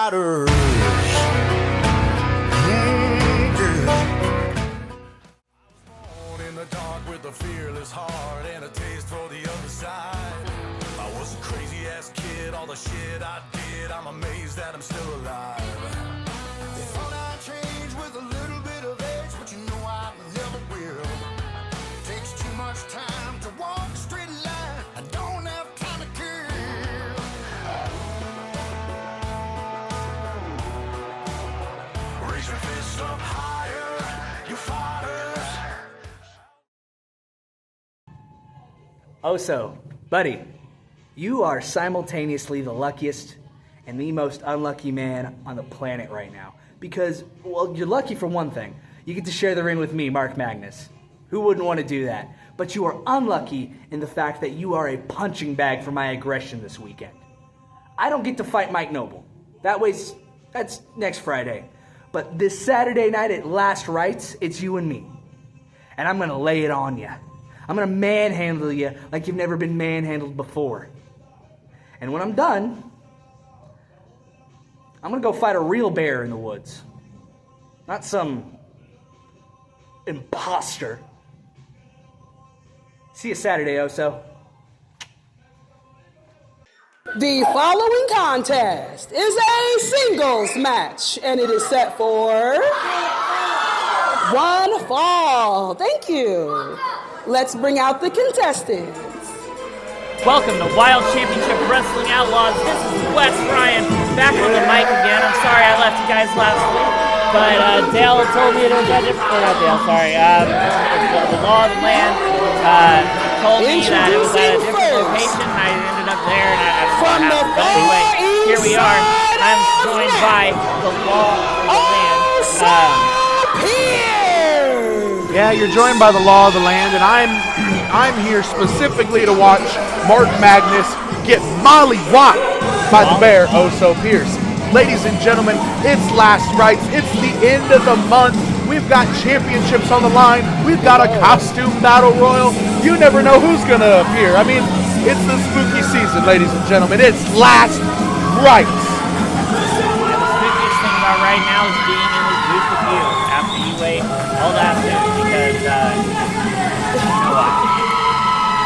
fighters. In the dark with a fearless heart and a taste for the other side. I was a crazy ass kid, all the shit I did, I'm amazed that I'm still alive. They thought I'd change with a little bit of age, but you know I never will. Takes too much time to walk a straight line, I don't have time to kill. Raise your fist up higher, you fighters. Oh, so, buddy, you are simultaneously the luckiest and the most unlucky man on the planet right now. Because, well, you're lucky for one thing. You get to share the ring with me, Mark Magnus. Who wouldn't want to do that? But you are unlucky in the fact that you are a punching bag for my aggression this weekend. I don't get to fight Mike Noble. That's next Friday. But this Saturday night at Last Rites, it's you and me. And I'm going to lay it on you. I'm going to manhandle you like you've never been manhandled before. And when I'm done, I'm going to go fight a real bear in the woods. Not some imposter. See you Saturday, Oso. The following contest is a singles match, and it is set for one fall. Thank you. Let's bring out the contestants. Welcome to Wild Championship Wrestling Outlaws. This is Wes Ryan, back on the mic again. I'm sorry I left you guys last week, but Dale told me it was at different, or not Dale, sorry. The law of the land told me that it was at a different location, and I ended up there, and I don't know what happened. But anyway, here we are. I'm joined by the law of the land. Yeah, you're joined by the law of the land, and I'm here specifically to watch Mark Magnus get mollywopped by the bear, Oso Pierce. Ladies and gentlemen, it's Last Rites. It's the end of the month. We've got championships on the line. We've got a costume battle royal. You never know who's going to appear. I mean, it's the spooky season, ladies and gentlemen. It's Last Rites. And the spookiest thing about right now is being in this booth with you after you wait all that soon, because, you know what?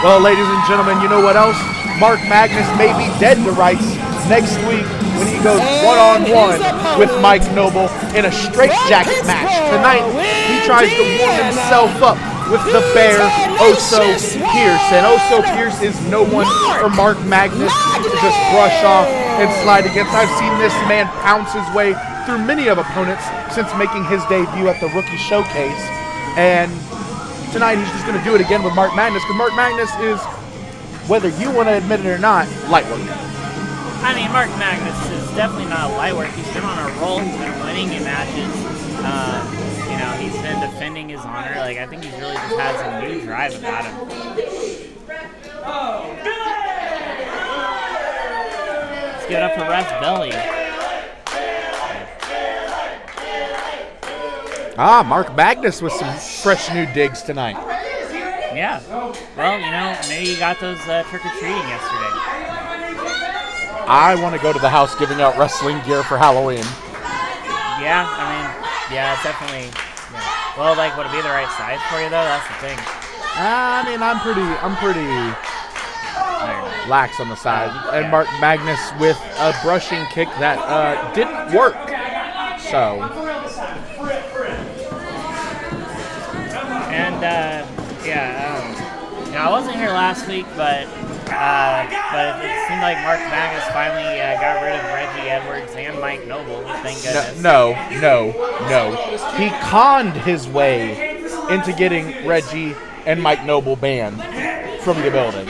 Well, ladies and gentlemen, you know what else? Mark Magnus may be dead to rights next week when he goes one-on-one with Mike Noble in a straitjacket match. Tonight, he tries to warm himself up with the bear, Oso Pierce. And Oso Pierce is no one for Mark Magnus to just brush off and slide against. I've seen this man pounce his way through many of opponents since making his debut at the Rookie Showcase. And tonight he's just going to do it again with Mark Magnus, because Mark Magnus is, whether you want to admit it or not, light work. I mean, Mark Magnus is definitely not a light work. He's been on a roll. He's been winning in matches. You know, he's been defending his honor. Like, I think he really just has a new drive about him. Let's give it up for Ref Belly. Mark Magnus with some fresh new digs tonight. Yeah. Well, you know, maybe you got those trick-or-treating yesterday. I want to go to the house giving out wrestling gear for Halloween. Yeah, I mean, yeah, it's definitely. Yeah. Well, like, would it be the right size for you though? That's the thing. I mean, I'm pretty lax on the side. And Mark Magnus with a brushing kick that didn't work. So. And you know, I wasn't here last week, but it seemed like Mark Magnus finally got rid of Reggie Edwards and Mike Noble. Thank goodness. No. He conned his way into getting Reggie and Mike Noble banned from the building.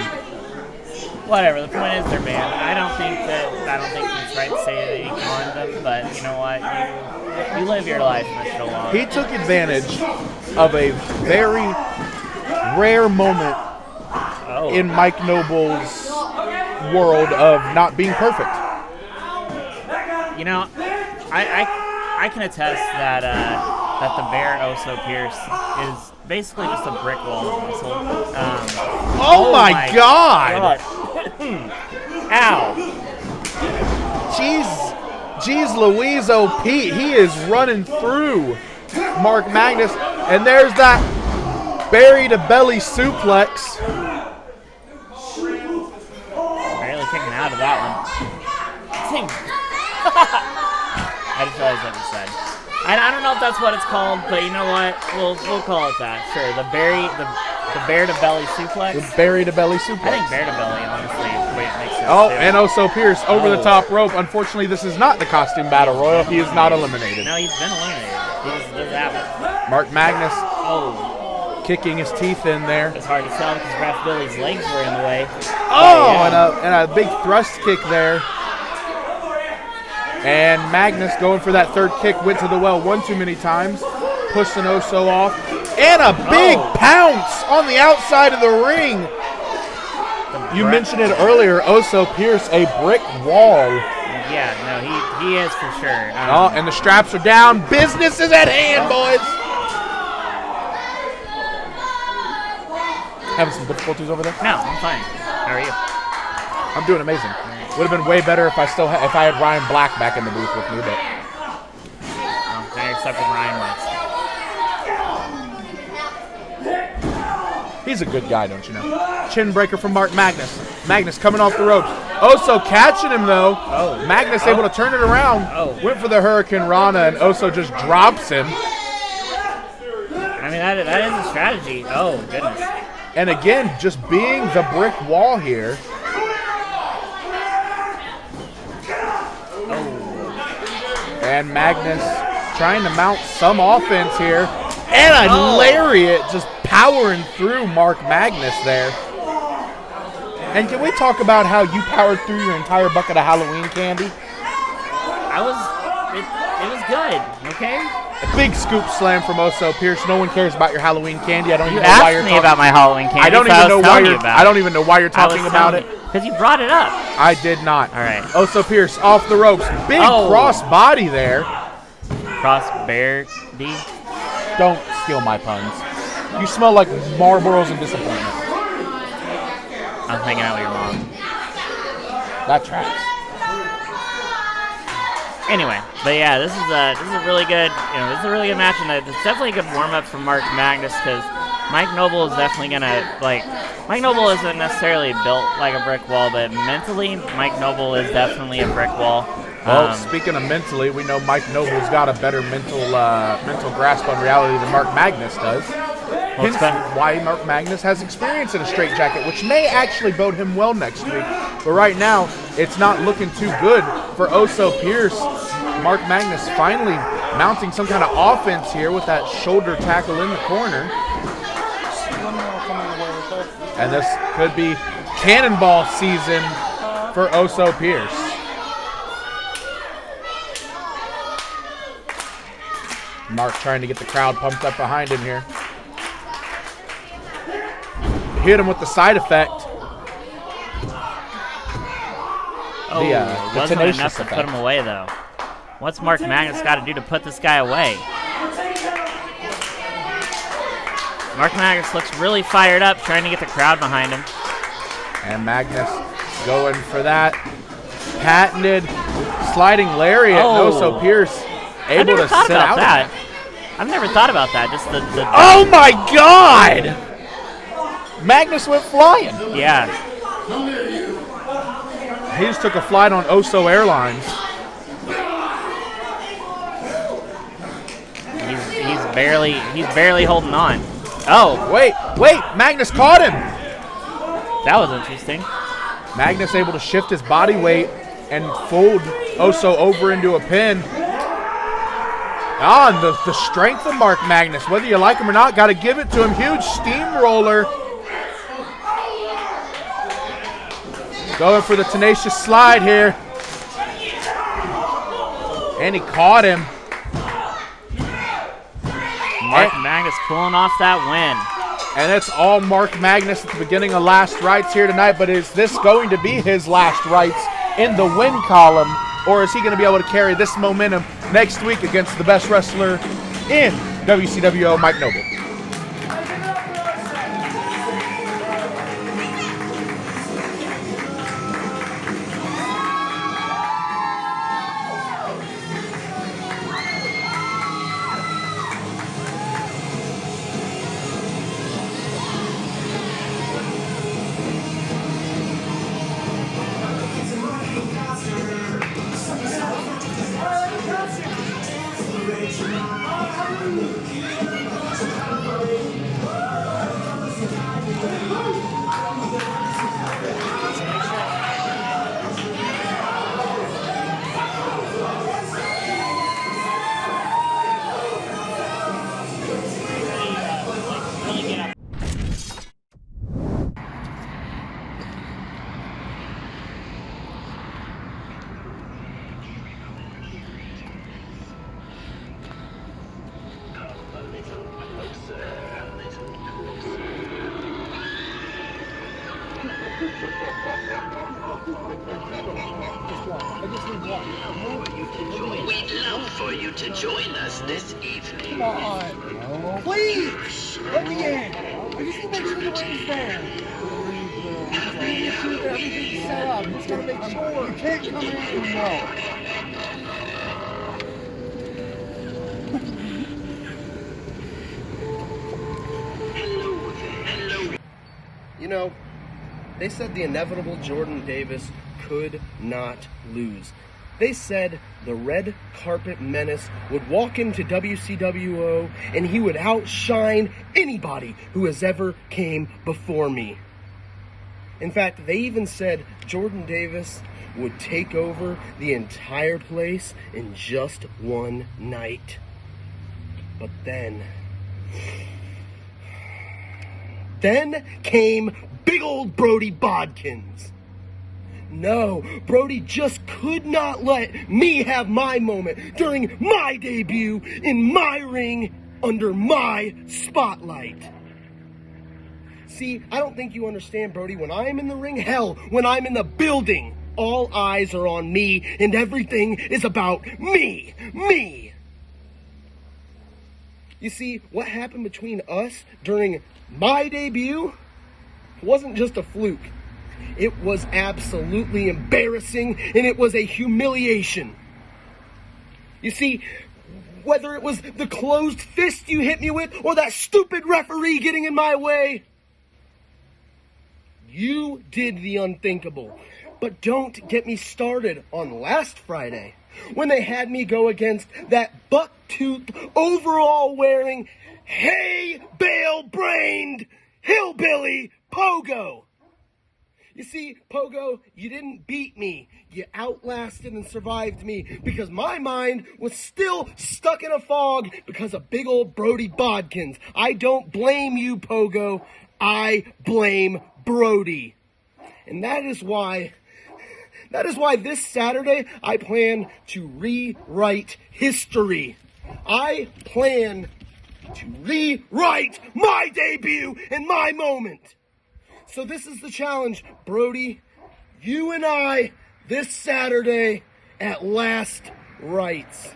Whatever. The point is they're banned. I don't think it's right to say that he conned them, but you know what? You live your life, Mr. Long. He took advantage of a very rare moment in Mike Noble's world of not being perfect. You know, I can attest that the bear Oso Pierce is basically just a brick wall of muscle. Oh my God! Ow! Jeez Louise, Pete, he is running through Mark Magnus. And there's that belly to belly suplex. Barely kicking out of that one. I just realized what you said. I don't know if that's what it's called, but you know what? We'll call it that. Sure. The bear to belly suplex. The belly to belly suplex. I think bear to belly, honestly, makes sense. Oh, too. and Oso Pierce over the top rope. Unfortunately, this is not the costume battle royal. He is not eliminated. No, he's been eliminated. He just does that. Mark Magnus Kicking his teeth in there. It's hard to tell because Ref Billy's legs were in the way. Oh, and a big thrust kick there. And Magnus going for that third kick, went to the well one too many times, pushed an Oso off, and a big pounce on the outside of the ring. You mentioned it earlier, Oso Pierce, a brick wall. Yeah, no, he is for sure. And the straps are down. Business is at hand, boys. Having some difficulties over there? No, I'm fine. How are you? I'm doing amazing. Would have been way better if I had Ryan Black back in the booth with me, but Now you're stuck with Ryan West. he's a good guy, don't you know? Chin breaker from Mark Magnus. Magnus coming off the ropes. Oso catching him though. Magnus able to turn it around. Went for the Hurricane Rana, and Oso just drops him. I mean, that is a strategy. Oh, goodness. And again, just being the brick wall here. And Magnus trying to mount some offense here. And a lariat just powering through Mark Magnus there. And can we talk about how you powered through your entire bucket of Halloween candy? It was good, okay? A big scoop slam from Oso Pierce. No one cares about your Halloween candy. I don't even know asked why you're me talking about my Halloween candy. I don't even know why you're. About I don't even know why you're talking about it. Because you brought it up. I did not. All right. Oso Pierce off the ropes. Big cross body there. Cross bear D. Don't steal my puns. You smell like Marlboros and disappointment. I'm hanging out with your mom. That tracks. Anyway, but yeah, this is a really good, this is a really good match, and it's definitely a good warm up for Mark Magnus because Mike Noble is definitely gonna Mike Noble isn't necessarily built like a brick wall, but mentally, Mike Noble is definitely a brick wall. Well, speaking of mentally, we know Mike Noble's got a better mental grasp on reality than Mark Magnus does. Hence why Mark Magnus has experience in a straitjacket, which may actually bode him well next week. But right now, it's not looking too good for Oso Pierce. Mark Magnus finally mounting some kind of offense here with that shoulder tackle in the corner. And this could be cannonball season for Oso Pierce. Mark trying to get the crowd pumped up behind him here. Hit him with the side effect. The wasn't tenacious enough to effect. put him away, though. What's Mark Magnus got to do to put this guy away? Mark Magnus looks really fired up, trying to get the crowd behind him. And Magnus going for that patented sliding lariat. Oso Pierce able to sit out that. I've never thought about that. Just the oh my God! Magnus went flying. Yeah. He just took a flight on Oso Airlines. He's barely holding on. Oh, wait, Magnus caught him. That was interesting. Magnus able to shift his body weight and fold Oso over into a pin. And the strength of Mark Magnus, whether you like him or not, got to give it to him. Huge steamroller. Going for the tenacious slide here. And he caught him. Mark Magnus pulling off that win. And it's all Mark Magnus at the beginning of Last Rites here tonight, but is this going to be his last rites in the win column, or is he going to be able to carry this momentum next week against the best wrestler in WCWO, Mike Noble? We'd love for you to join us this evening. Come on. Please, let me in. I just want to make sure the ring's there. Make sure that everything's set up. Just gotta make sure. You can't come in. No. You know, they said the inevitable Jordan Davis could not lose. They said the red carpet menace would walk into WCWO and he would outshine anybody who has ever came before me. In fact, they even said Jordan Davis would take over the entire place in just one night. But then came big old Brody Bodkins. No, Brody just could not let me have my moment during my debut in my ring under my spotlight. See, I don't think you understand, Brody. When I'm in the ring, hell, when I'm in the building, all eyes are on me and everything is about me. Me. You see, what happened between us during my debut wasn't just a fluke. It was absolutely embarrassing, and it was a humiliation. You see, whether it was the closed fist you hit me with or that stupid referee getting in my way, you did the unthinkable. But don't get me started on last Friday when they had me go against that buck-toothed, overall-wearing, hay-bale-brained hillbilly Pogo. You see, Pogo, you didn't beat me. You outlasted and survived me because my mind was still stuck in a fog because of big old Brody Bodkins. I don't blame you, Pogo. I blame Brody. And that is why this Saturday I plan to rewrite history. I plan to rewrite my debut and my moment. So this is the challenge, Brody. You and I, this Saturday at Last Rites.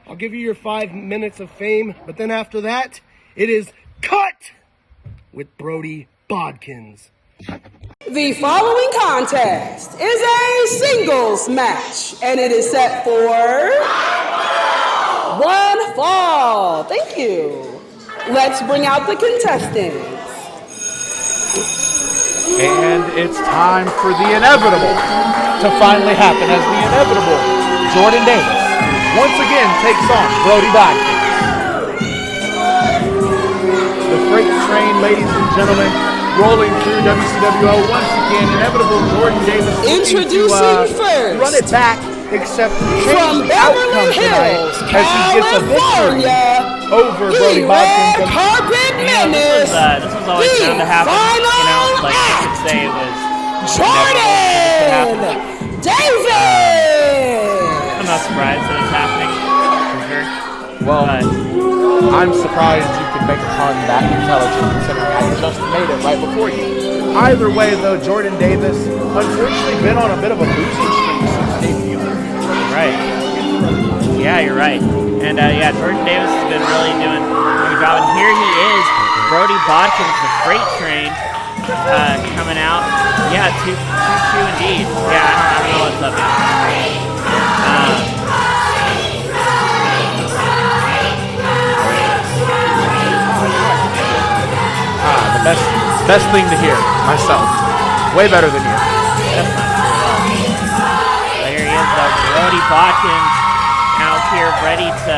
I'll give you your 5 minutes of fame, but then after that, it is cut with Brody Bodkins. The following contest is a singles match, and it is set for one fall. Thank you. Let's bring out the contestants. And it's time for the inevitable to finally happen as the inevitable Jordan Davis once again takes on Brody Bodkins. The freight train, ladies and gentlemen, rolling through WCWO once again. Inevitable Jordan Davis Introducing first, run it back, except from change the outcome Beverly tonight Hills, as he gets a victory California, over Brody the Bodkins. red carpet menace, This was always the bound to happen. You know, like you final could say it was Jordan Davis. I'm not surprised that it's happening. For sure. Well, But I'm surprised you could make a pun that intelligent considering I just made it right before you. Either way, though, Jordan Davis unfortunately been on a bit of a losing streak since debut. right. Yeah, you're right. And yeah, Jordan Davis has been really doing a good job. And here he is, Brody Bodkins, the freight train, coming out. Yeah, 2-2 indeed. Yeah, I don't know what's up here. The best thing to hear, myself. Way better than you. That's not true at all. But here he is, though, Brody Bodkins out here ready to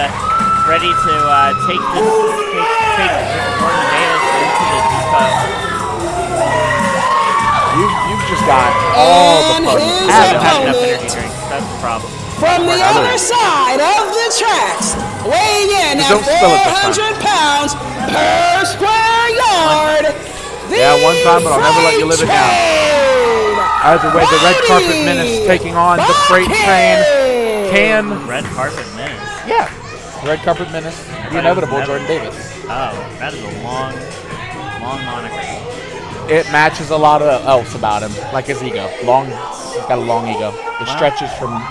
take Jordan Davis into the depot. You've just got all the And fun. his I don't have enough opponent, energy drinks. That's the problem. from the other side of the tracks, weighing in at Don't spill it this 400 pounds per square yard. Yeah, one time, but I'll never let you live it down. Either way, the red carpet menace taking on the freight train. Can Red carpet menace. yeah, red carpet menace, the inevitable Jordan Davis. Oh, that is a long moniker. it matches a lot of else about him, like his ego. He's got a long ego. It stretches from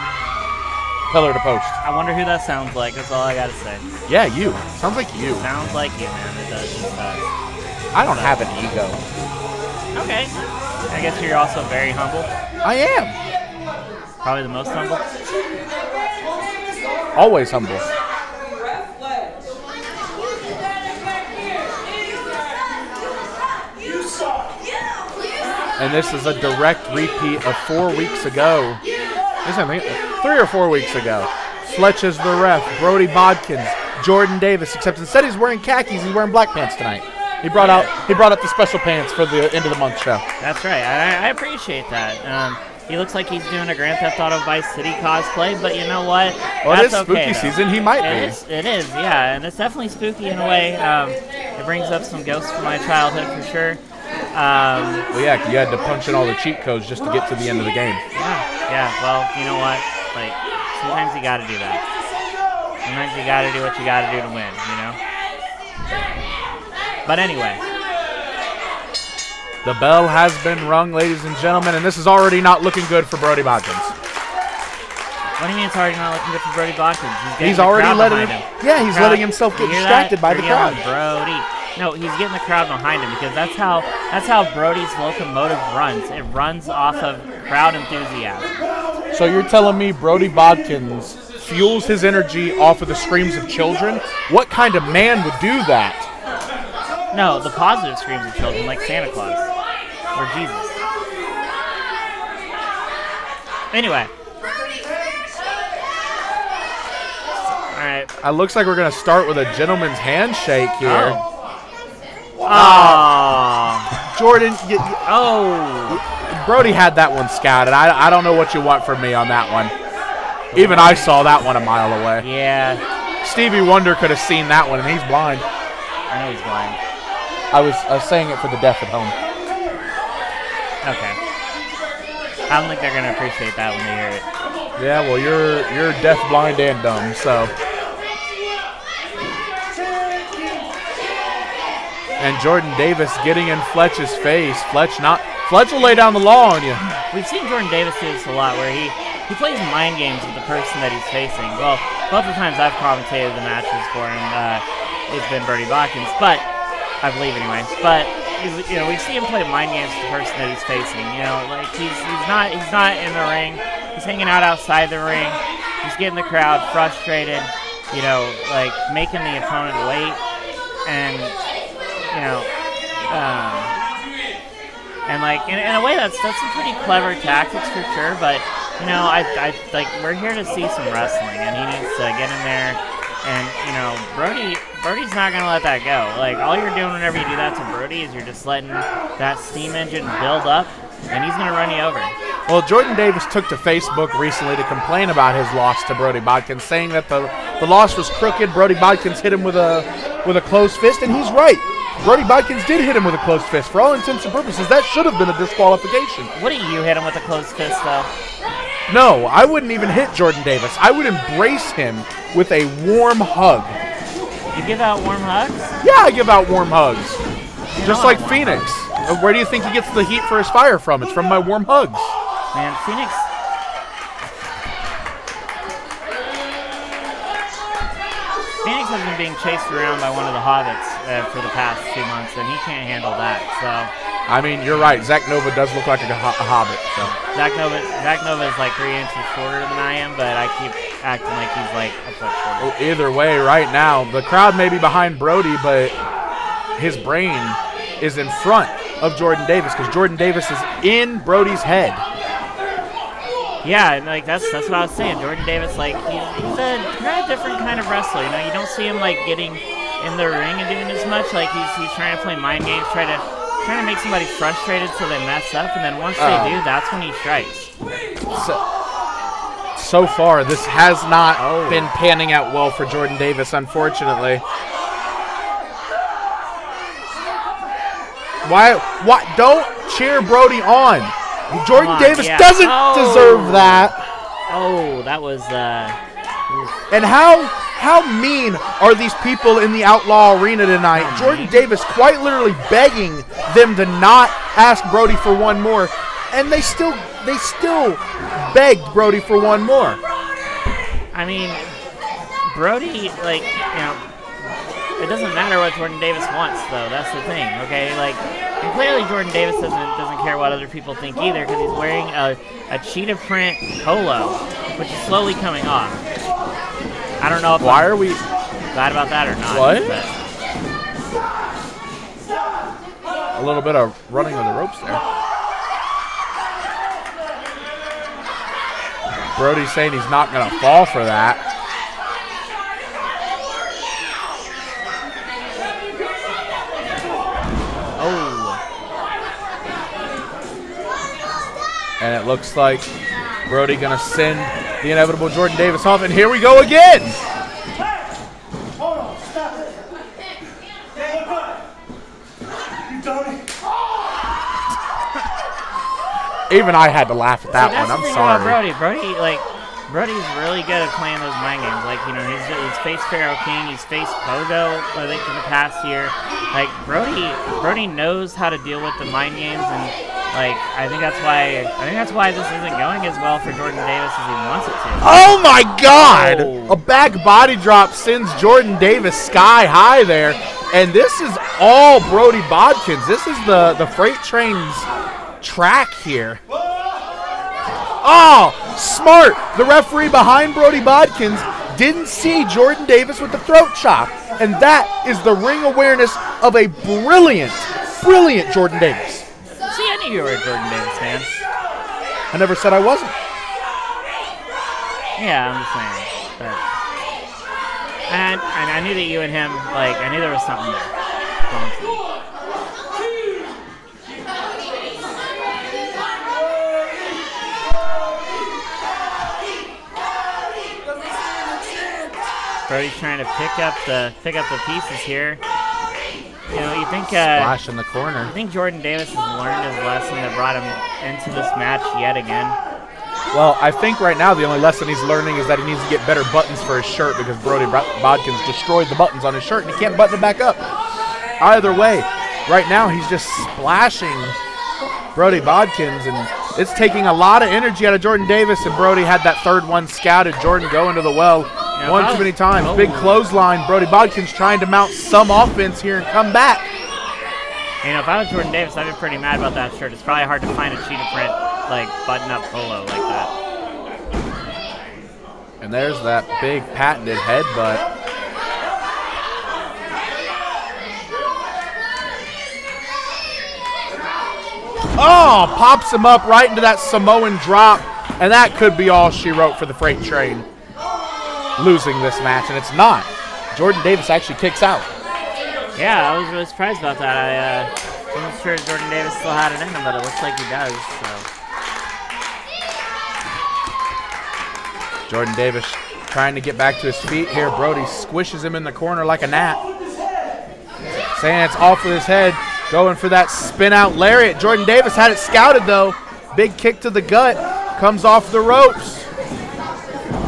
pillar to post. I wonder who that sounds like. That's all I gotta say. Yeah, you. Sounds like you. Sounds like you, man. It does. It does. I don't have an ego. Okay. I guess you're also very humble. I am. Probably the most humble. Always humble. And this is a direct repeat of 4 weeks ago. Isn't it? 3 or 4 weeks ago. Fletch is the ref. Brody Bodkins. Jordan Davis. Except instead he's wearing khakis, he's wearing black pants tonight. He brought out the special pants for the end of the month show. That's right. I appreciate that. He looks like he's doing a Grand Theft Auto Vice City cosplay, but you know what? Well, That's it is spooky okay, season. He might be. It is, yeah, and it's definitely spooky in a way. It brings up some ghosts from my childhood for sure. Well, yeah, you had to punch in all the cheat codes just to get to the end of the game. Yeah. Well, you know what? Like, sometimes you got to do that. Sometimes you got to do what you got to do to win. You know. But anyway. The bell has been rung, ladies and gentlemen, and this is already not looking good for Brody Bodkins. What do you mean it's already not looking good for Brody Bodkins? He's already letting him. Yeah, he's letting himself get distracted by the crowd. Brody. No, he's getting the crowd behind him because that's how Brody's locomotive runs. It runs off of crowd enthusiasm. So you're telling me Brody Bodkins fuels his energy off of the screams of children? What kind of man would do that? No, the positive screams of children, like Santa Claus or Jesus. Anyway. All right. It looks like we're going to start with a gentleman's handshake here. Jordan, Brody had that one scouted. I don't know what you want from me on that one. Even I saw that one a mile away. Yeah. Stevie Wonder could have seen that one, and he's blind. I know he's blind. I was saying it for the deaf at home. Okay. I don't think they're going to appreciate that when they hear it. Yeah, well, you're deaf, blind, and dumb, so. And Jordan Davis getting in Fletch's face. Fletch will lay down the law on you. We've seen Jordan Davis do this a lot, where he plays mind games with the person that he's facing. Well, both the times I've commentated the matches for him, it's been Brody Bodkins, but I believe anyway. But we see him play mind games with the person that he's facing. You know, like he's not in the ring. He's hanging out outside the ring. He's getting the crowd frustrated. You know, like making the opponent wait, and and like in a way that's some pretty clever tactics for sure. But I like we're here to see some wrestling, and he needs to get in there. And Brody's not gonna let that go. Like all you're doing whenever you do that to Brody is you're just letting that steam engine build up, and he's gonna run you over. Well, Jordan Davis took to Facebook recently to complain about his loss to Brody Bodkins, saying that the loss was crooked. Brody Bodkins hit him with a closed fist, and he's right. Brody Bodkins did hit him with a closed fist. For all intents and purposes, that should have been a disqualification. Wouldn't you hit him with a closed fist, though? No, I wouldn't even hit Jordan Davis. I would embrace him with a warm hug. You give out warm hugs? Yeah, I give out warm hugs. Just like Phoenix. Where do you think he gets the heat for his fire from? It's from my warm hugs. Man, Phoenix has been being chased around by one of the hobbits for the past 2 months, and he can't handle that. So, I mean, you're right. Zach Nova does look like a hobbit. So Zach Nova is like 3 inches shorter than I am, but I keep acting like he's like a foot shorter. Well, either way, right now the crowd may be behind Brody, but his brain is in front of Jordan Davis because Jordan Davis is in Brody's head. Yeah, and like that's what I was saying. Jordan Davis, like he's a kind of different kind of wrestler. You know, you don't see him like getting in the ring and doing as much. Like he's trying to play mind games, trying to make somebody frustrated so they mess up, and then once they do, that's when he strikes. So far, this has not been panning out well for Jordan Davis, unfortunately. Why? Don't cheer Brody on. Jordan Davis doesn't deserve that. Oh, that was. And how How mean are these people in the Outlaw Arena tonight? Jordan Davis quite literally begging them to not ask Brody for one more, and they still begged Brody for one more. I mean, Brody, like, it doesn't matter what Jordan Davis wants, though. That's the thing, okay? Like, and clearly Jordan Davis doesn't care what other people think either, because he's wearing a cheetah print polo, which is slowly coming off. I don't know if are we glad about that or not. What? But a little bit of running on the ropes there. Brody's saying he's not going to fall for that. Oh. And it looks like Brody going to send the inevitable Jordan Davis off, and here we go again. Hold on, stop it. You done it? Even I had to laugh at that one. I'm sorry. Brody's really good at playing those mind games. Like, he's faced Pharaoh King, he's faced Pogo, I think, in the past year. Like, Brody knows how to deal with the mind games, and like, I think that's why this isn't going as well for Jordan Davis as he wants it to. Oh my God! Oh. A back body drop sends Jordan Davis sky high there, and this is all Brody Bodkins. This is the freight train's track here. Oh, smart! The referee behind Brody Bodkins didn't see Jordan Davis with the throat chop, and that is the ring awareness of a brilliant Jordan Davis. See, I knew you were a Jordan Davis fan. I never said I wasn't. Yeah, I'm just saying. But, and I knew that you and him, like, I knew there was something there. Brody's trying to pick up the pieces here. You think Splash in the corner. I think Jordan Davis has learned his lesson that brought him into this match yet again. Well, I think right now the only lesson he's learning is that he needs to get better buttons for his shirt, because Brody Bodkins destroyed the buttons on his shirt and he can't button it back up. Either way, right now he's just splashing Brody Bodkins, and it's taking a lot of energy out of Jordan Davis, and Brody had that third one scouted. Jordan going to the well one too many times. Oh. Big clothesline. Brody Bodkins trying to mount some offense here and come back. If I was Jordan Davis, I'd be pretty mad about that shirt. It's probably hard to find a cheetah print, like, button-up polo like that. And there's that big patented headbutt. Oh, pops him up right into that Samoan drop, and that could be all she wrote for the freight train losing this match, and it's not. Jordan Davis actually kicks out. Yeah, I was really surprised about that. I wasn't sure Jordan Davis still had it in him, but it looks like he does. So Jordan Davis trying to get back to his feet here. Brody squishes him in the corner like a gnat. Saying it's off with his head. Going for that spin out lariat. Jordan Davis had it scouted though. Big kick to the gut. Comes off the ropes.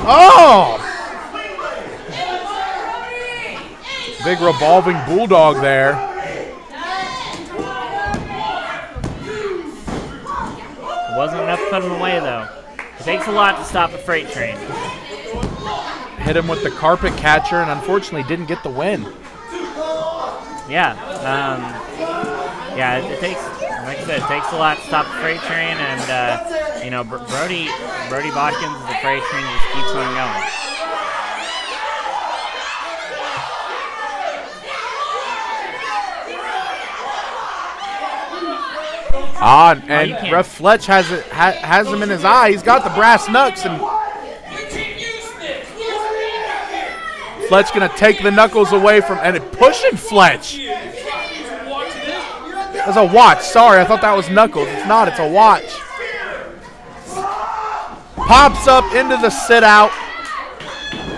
Oh! Big revolving bulldog there. wasn't enough to put him away though. It takes a lot to stop a freight train. Hit him with the carpet catcher and unfortunately didn't get the win. Yeah, it takes, like I said, it takes a lot to stop a freight train, and you know, Brody Bodkins is the freight train, just keeps on going. And Ref Fletch has him in his eye. He's got the brass knucks, and Fletch gonna take the knuckles away from and pushing Fletch. That's a watch. Sorry, I thought that was knuckles. It's not. It's a watch. Pops up into the sit out,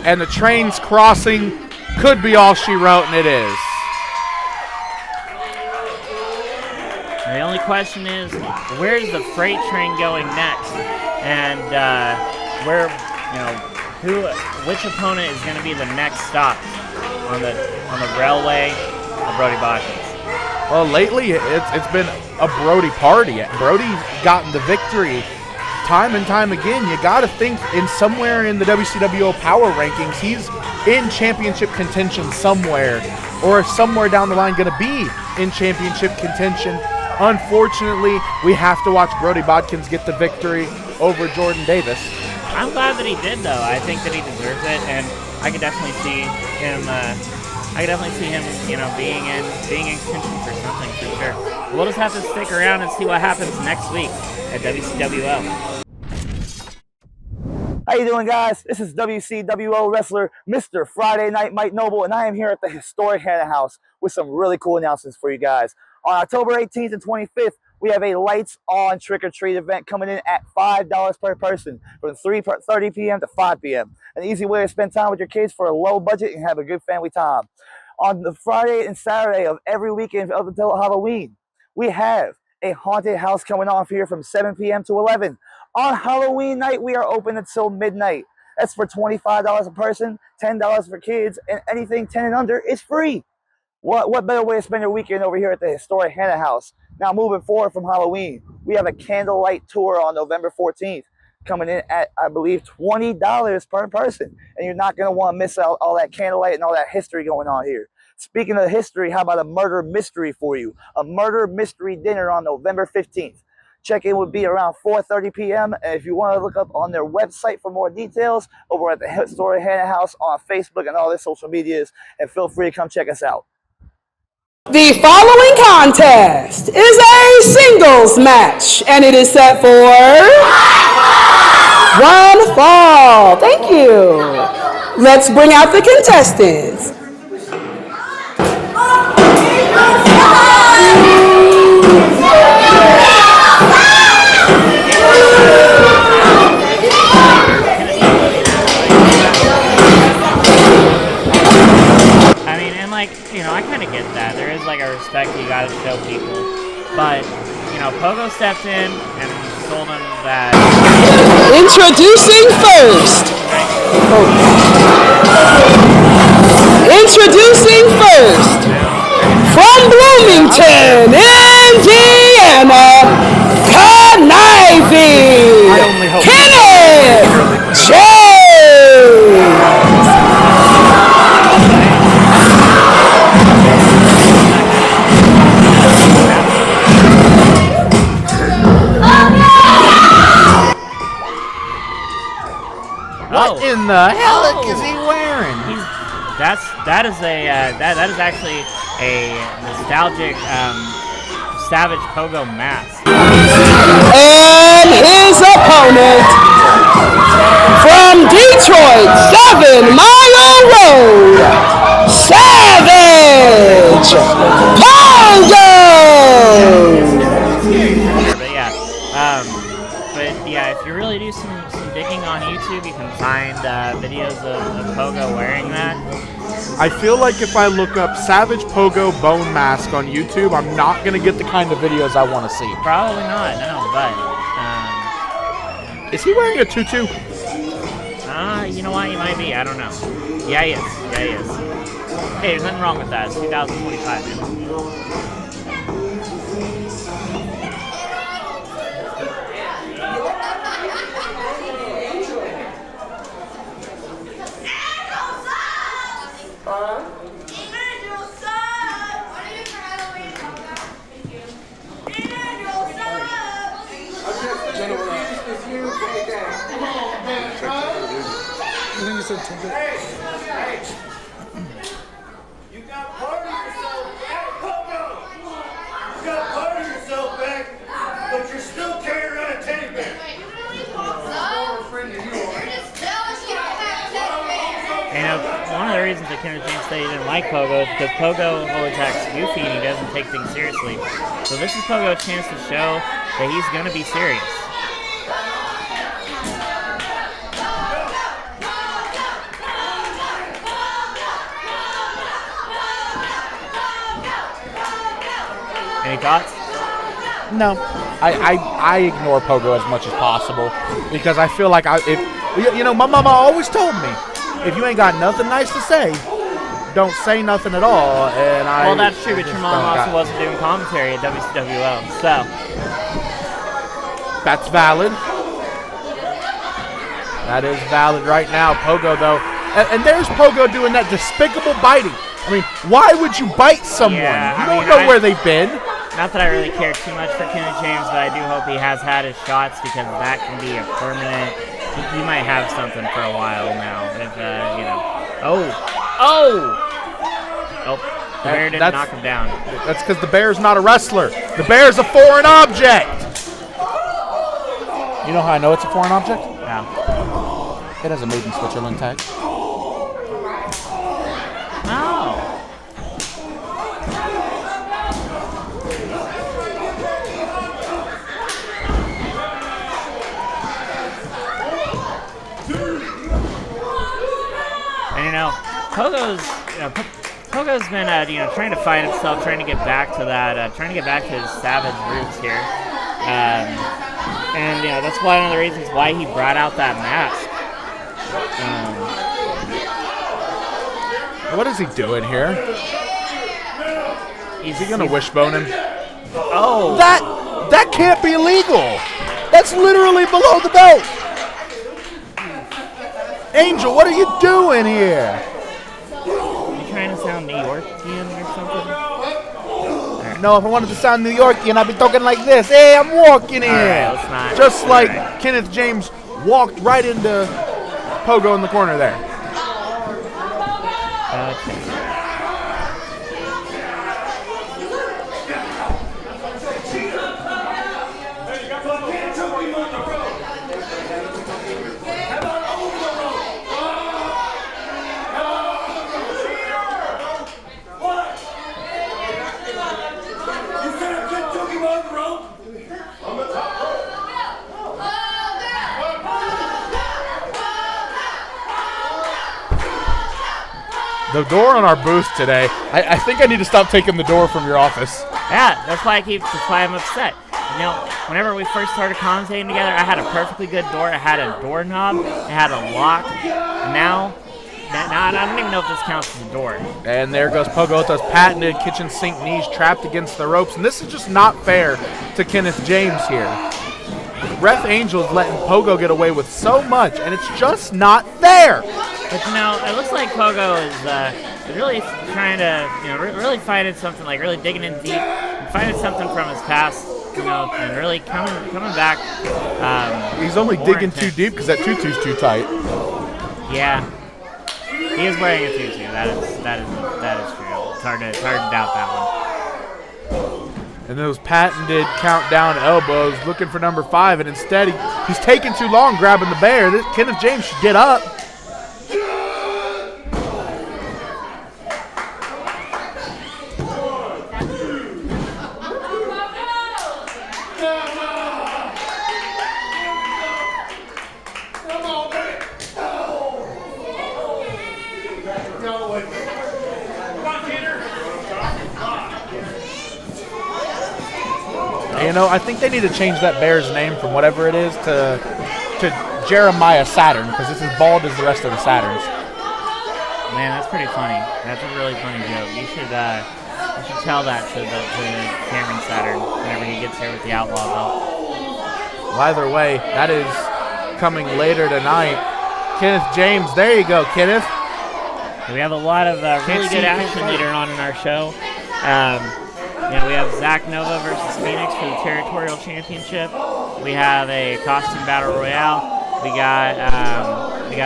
and the train's crossing. Could be all she wrote, and it is. The only question is, where's the freight train going next? And which opponent is going to be the next stop on the railway of Brody Bodkins? Well, lately it's been a Brody party. Brody's gotten the victory time and time again. You got to think in somewhere in the WCWO power rankings, he's in championship contention somewhere, or somewhere down the line going to be in championship contention. Unfortunately, we have to watch Brody Bodkins get the victory over Jordan Davis. I'm glad that he did, though. I think that he deserves it, and I could definitely see him. Being in contention for something for sure. We'll just have to stick around and see what happens next week at WCWO. How you doing, guys? This is WCWO wrestler Mr. Friday Night Mike Noble, and I am here at the historic Hannah House with some really cool announcements for you guys. On October 18th and 25th, we have a Lights On Trick-or-Treat event coming in at $5 per person from 3:30 p.m. to 5 p.m. An easy way to spend time with your kids for a low budget and have a good family time. On the Friday and Saturday of every weekend up until Halloween, we have a haunted house coming on here from 7 p.m. to 11. On Halloween night, we are open until midnight. That's for $25 a person, $10 for kids, and anything 10 and under is free. What better way to spend your weekend over here at the historic Hannah House? Now, moving forward from Halloween, we have a candlelight tour on November 14th coming in at, I believe, $20 per person. And you're not going to want to miss out all that candlelight and all that history going on here. Speaking of history, how about a murder mystery for you? A murder mystery dinner on November 15th. Check-in would be around 4:30 p.m. And if you want to look up on their website for more details, over at the Historic Hannah House on Facebook and all their social medias, and feel free to come check us out. The following contest is a singles match, and it is set for one fall. Thank you. Let's bring out the contestants. I kind of get that. There is like a respect you got to show people. But, Pogo stepped in and told him that... Introducing first, from Bloomington, Indiana, conniving Kenneth James. What in the hell is he wearing? That is actually a nostalgic Savage Pogo mask. And his opponent from Detroit, 7 Mile Road, Savage Pogo. But if you really do some digging on YouTube, you can find videos of Pogo wearing that. I feel like if I look up Savage Pogo Bone Mask on YouTube, I'm not going to get the kind of videos I want to see. Probably not, no, but... is he wearing a tutu? You know what, he might be, I don't know. Yeah, he is. Hey, there's nothing wrong with that. It's 2025, man. You got part of yourself back, Pogo! You got part of yourself back, but you're still carrying around a teddy bear. One of the reasons that Kenneth James said he didn't like Pogo is because Pogo always acts goofy and he doesn't take things seriously. So this is Pogo's chance to show that he's going to be serious. Any thoughts? No. I ignore Pogo as much as possible because I feel like You know, my mama always told me, if you ain't got nothing nice to say, don't say nothing at all. And well, that's true, but your mom also wasn't doing commentary at WCWO, so. That's valid. That is valid right now. Pogo, though. And there's Pogo doing that despicable biting. I mean, why would you bite someone? Yeah, you don't know where they've been. Not that I really care too much for Kenneth James, but I do hope he has had his shots because that can be a permanent. He might have something for a while now. If you know. Oh! The bear didn't knock him down. That's because the bear's not a wrestler. The bear's a foreign object. You know how I know it's a foreign object? Yeah. It has a Made in Switzerland tag. Oh. And you know, Pogo's been trying to find himself, trying to get back to that, trying to get back to his savage roots here. And you know, that's one of the reasons why he brought out that mask. What is he doing here? Is he gonna wishbone him? Oh, that can't be legal. That's literally below the belt. Angel, what are you doing here? You trying to sound New Yorkian or something? No, if I wanted to sound New Yorkian, I'd be talking like this. Hey, I'm walking in. Right, let's not. Just like Kenneth James walked right into Pogo in the corner there. Okay. The door on our booth today, I think I need to stop taking the door from your office. Yeah, that's why I'm upset. You know, whenever we first started commentating together, I had a perfectly good door. I had a doorknob. I had a lock. And now I don't even know if this counts as a door. And there goes Pogo with those patented kitchen sink knees trapped against the ropes. And this is just not fair to Kenneth James here. Ref Angel's letting Pogo get away with so much, and it's just not fair. But you know, it looks like Pogo is really trying to, really finding something, like really digging in deep, and finding something from his past, and really coming back. He's only digging too deep because that tutu's too tight. Yeah, he is wearing a tutu. That is true. It's hard to doubt that one. And those patented countdown elbows, looking for number 5, and instead he's taking too long grabbing the bear. Kenneth James should get up. You know, I think they need to change that bear's name from whatever it is to Jeremiah Saturn, because it's as bald as the rest of the Saturns. Man, that's pretty funny. That's a really funny joke. You should tell that to Cameron Saturn whenever he gets here with the Outlaw belt. Well, either way, that is coming later tonight. Kenneth James, there you go, Kenneth. We have a lot of really good action later on in our show. We have Zach Nova versus Phoenix for the Territorial Championship. We have a Costume Battle Royale. We got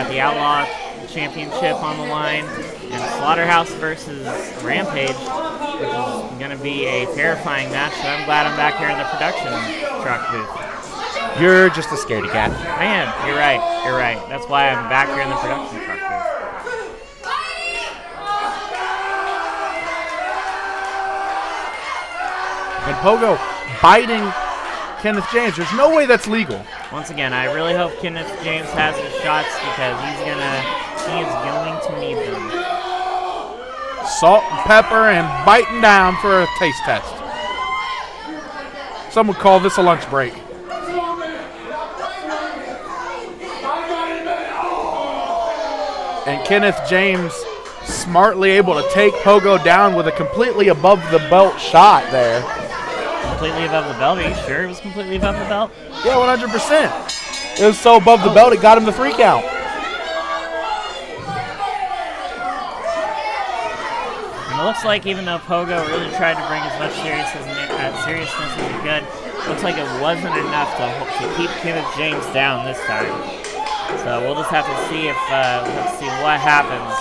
the Outlaw Championship on the line, and Slaughterhouse versus Rampage, which is going to be a terrifying match. So I'm glad I'm back here in the production truck booth. You're just a scaredy cat. I am. You're right. That's why I'm back here in the production truck booth. And Pogo biting Kenneth James. There's no way that's legal. Once again, I really hope Kenneth James has his shots because he is going to need them. Salt and pepper and biting down for a taste test. Some would call this a lunch break. And Kenneth James smartly able to take Pogo down with a completely above-the-belt shot there. Completely above the belt? Are you sure it was completely above the belt? Yeah, 100%. It was so above the belt, it got him the 3 count. And it looks like even though Pogo really tried to bring as much seriousness as he could, looks like it wasn't enough to keep Kenneth James down this time. So we'll just have to see if let's see what happens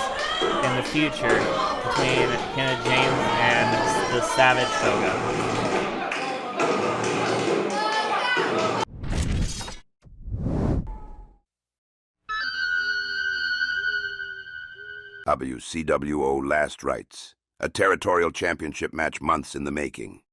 in the future between Kenneth James and the Savage Pogo. WCWO Last Rites, a territorial championship match months in the making.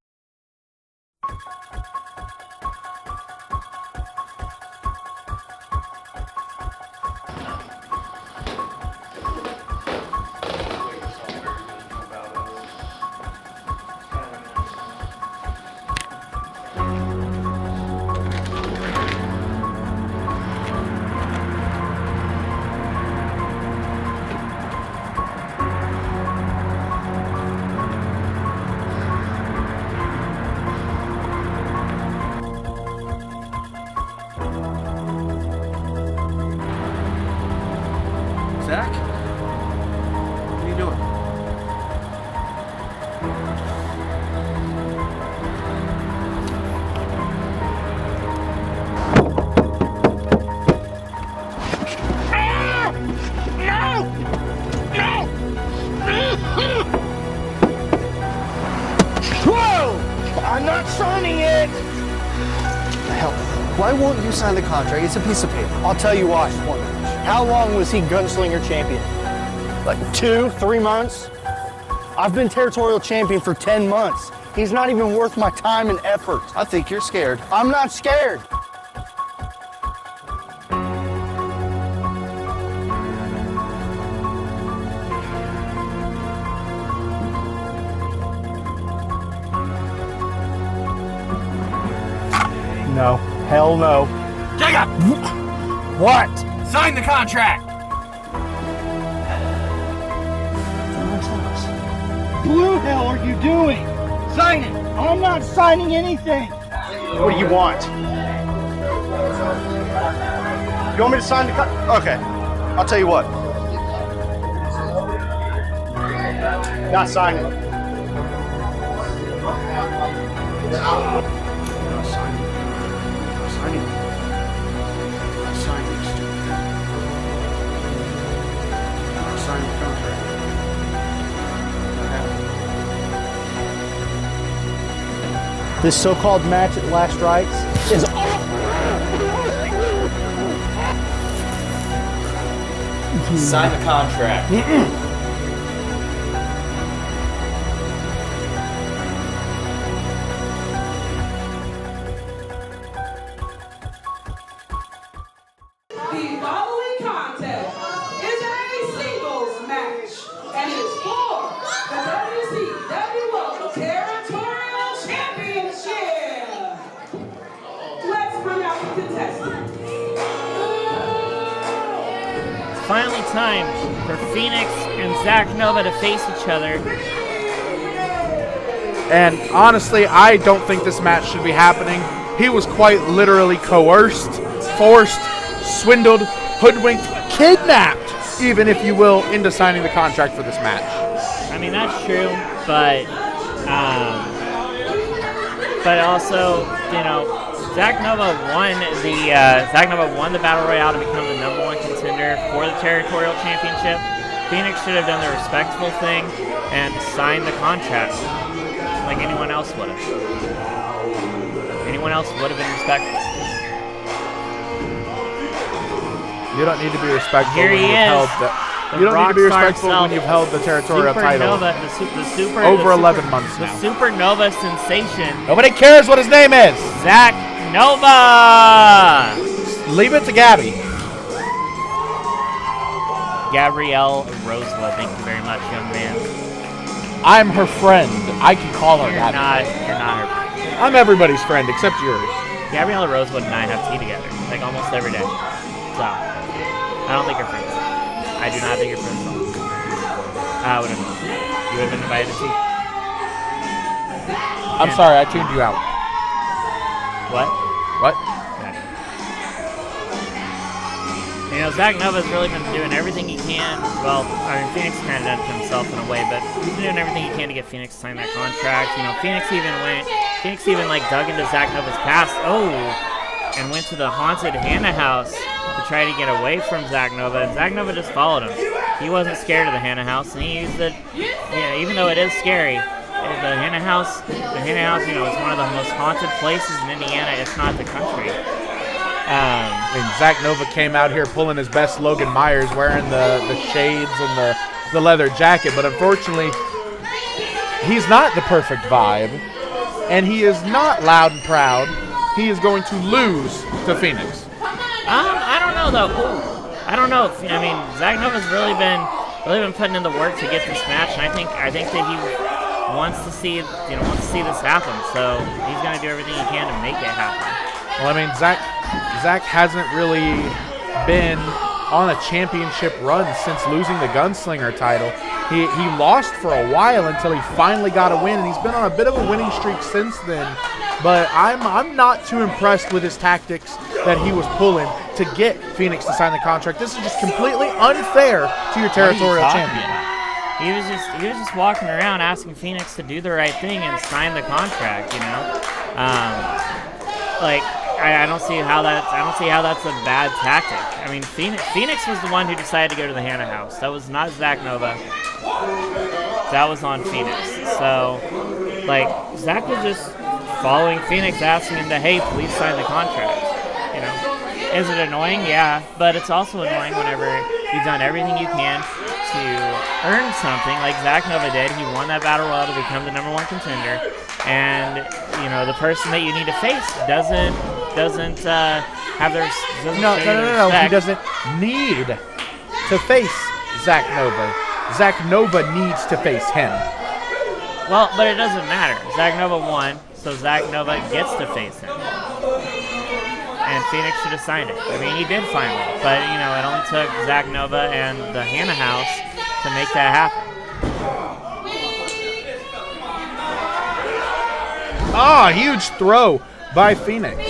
Zach? What are you doing? Whoa! I'm not signing it! Hell, why won't you sign the contract? It's a piece of paper. I'll tell you why. How long was he Gunslinger champion? Like 2-3 months? I've been territorial champion for 10 months. He's not even worth my time and effort. I think you're scared. I'm not scared. No. Hell no. Jacob! What? Sign the contract! Blue hell are you doing? Sign it! I'm not signing anything! What do you want? You want me to sign the contract? Okay. I'll tell you what. Not signing. This so-called match at Last Rites is Sign the contract. The following contest is a singles match, and it is for the WCWO Territorial Championship. Let's bring out the contestants. It's finally time for Phoenix and Zach Nova to face each other. And honestly, I don't think this match should be happening. He was quite literally coerced, forced, swindled, hoodwinked, kidnapped, even if you will, into signing the contract for this match. I mean, that's true, but also, you know, Zach Nova won the Battle Royale to become the #1 contender for the Territorial Championship. Phoenix should have done the respectful thing and signed the contract like anyone else would have. Anyone else would have been respectful. You don't need to be respectful Here when he you've is, held the you don't need to be rockstar respectful himself, when you've held the territorial title Supernova, over 11 months the now. Supernova sensation, Nobody cares what his name is. Zach Nova. Leave it to Gabby. Gabrielle Rosewood, thank you very much, young man. I'm her friend. I can call her You're Gabby. not her friend. I'm everybody's friend except yours. Gabrielle Rosewood and I have tea together, like almost every day. So, I don't think we're friends. I do not think you're personal. I would have. You would have been invited to. I'm sorry, I tuned you out. What? What? You know, Zach Nova's really been doing everything he can. Well, I mean, Phoenix kind of done it to himself in a way, but he's been doing everything he can to get Phoenix to sign that contract. You know, Phoenix even dug into Zach Nova's past. Oh, and went to the haunted Hannah house to try to get away from Zach Nova, and Zach Nova just followed him. He wasn't scared of the Hannah house, and he used it. Yeah, even though it is scary, the Hannah house, you know, is one of the most haunted places in Indiana, if not the country. And Zach Nova came out here pulling his best Logan Myers, wearing the shades and the leather jacket, but unfortunately, he's not the perfect vibe, and he is not loud and proud. He is going to lose to Phoenix. I don't know though. I don't know. I mean, Zach Nova's really been putting in the work to get this match, and I think that he wants to see this happen. So he's going to do everything he can to make it happen. Well, I mean, Zach hasn't really been on a championship run since losing the Gunslinger title. He lost for a while until he finally got a win, and he's been on a bit of a winning streak since then. But I'm not too impressed with his tactics that he was pulling to get Phoenix to sign the contract. This is just completely unfair to your territorial champion. He was just walking around asking Phoenix to do the right thing and sign the contract. You know, I don't see how that's a bad tactic. I mean, Phoenix was the one who decided to go to the Hannah house. That was not Zach Nova. That was on Phoenix. So, Zach was just following Phoenix, asking him to, hey, please sign the contract. You know, is it annoying? Yeah, but it's also annoying whenever you've done everything you can to earn something, like Zach Nova did. He won that battle royal to become the #1 contender, and you know the person that you need to face doesn't have their no. He doesn't need to face Zach Nova. Zach Nova needs to face him. Well, but it doesn't matter. Zach Nova won, so Zach Nova gets to face him. And Phoenix should have signed it. I mean, he did finally, but you know, it only took Zach Nova and the Hannah house to make that happen. Ah, huge throw by Phoenix.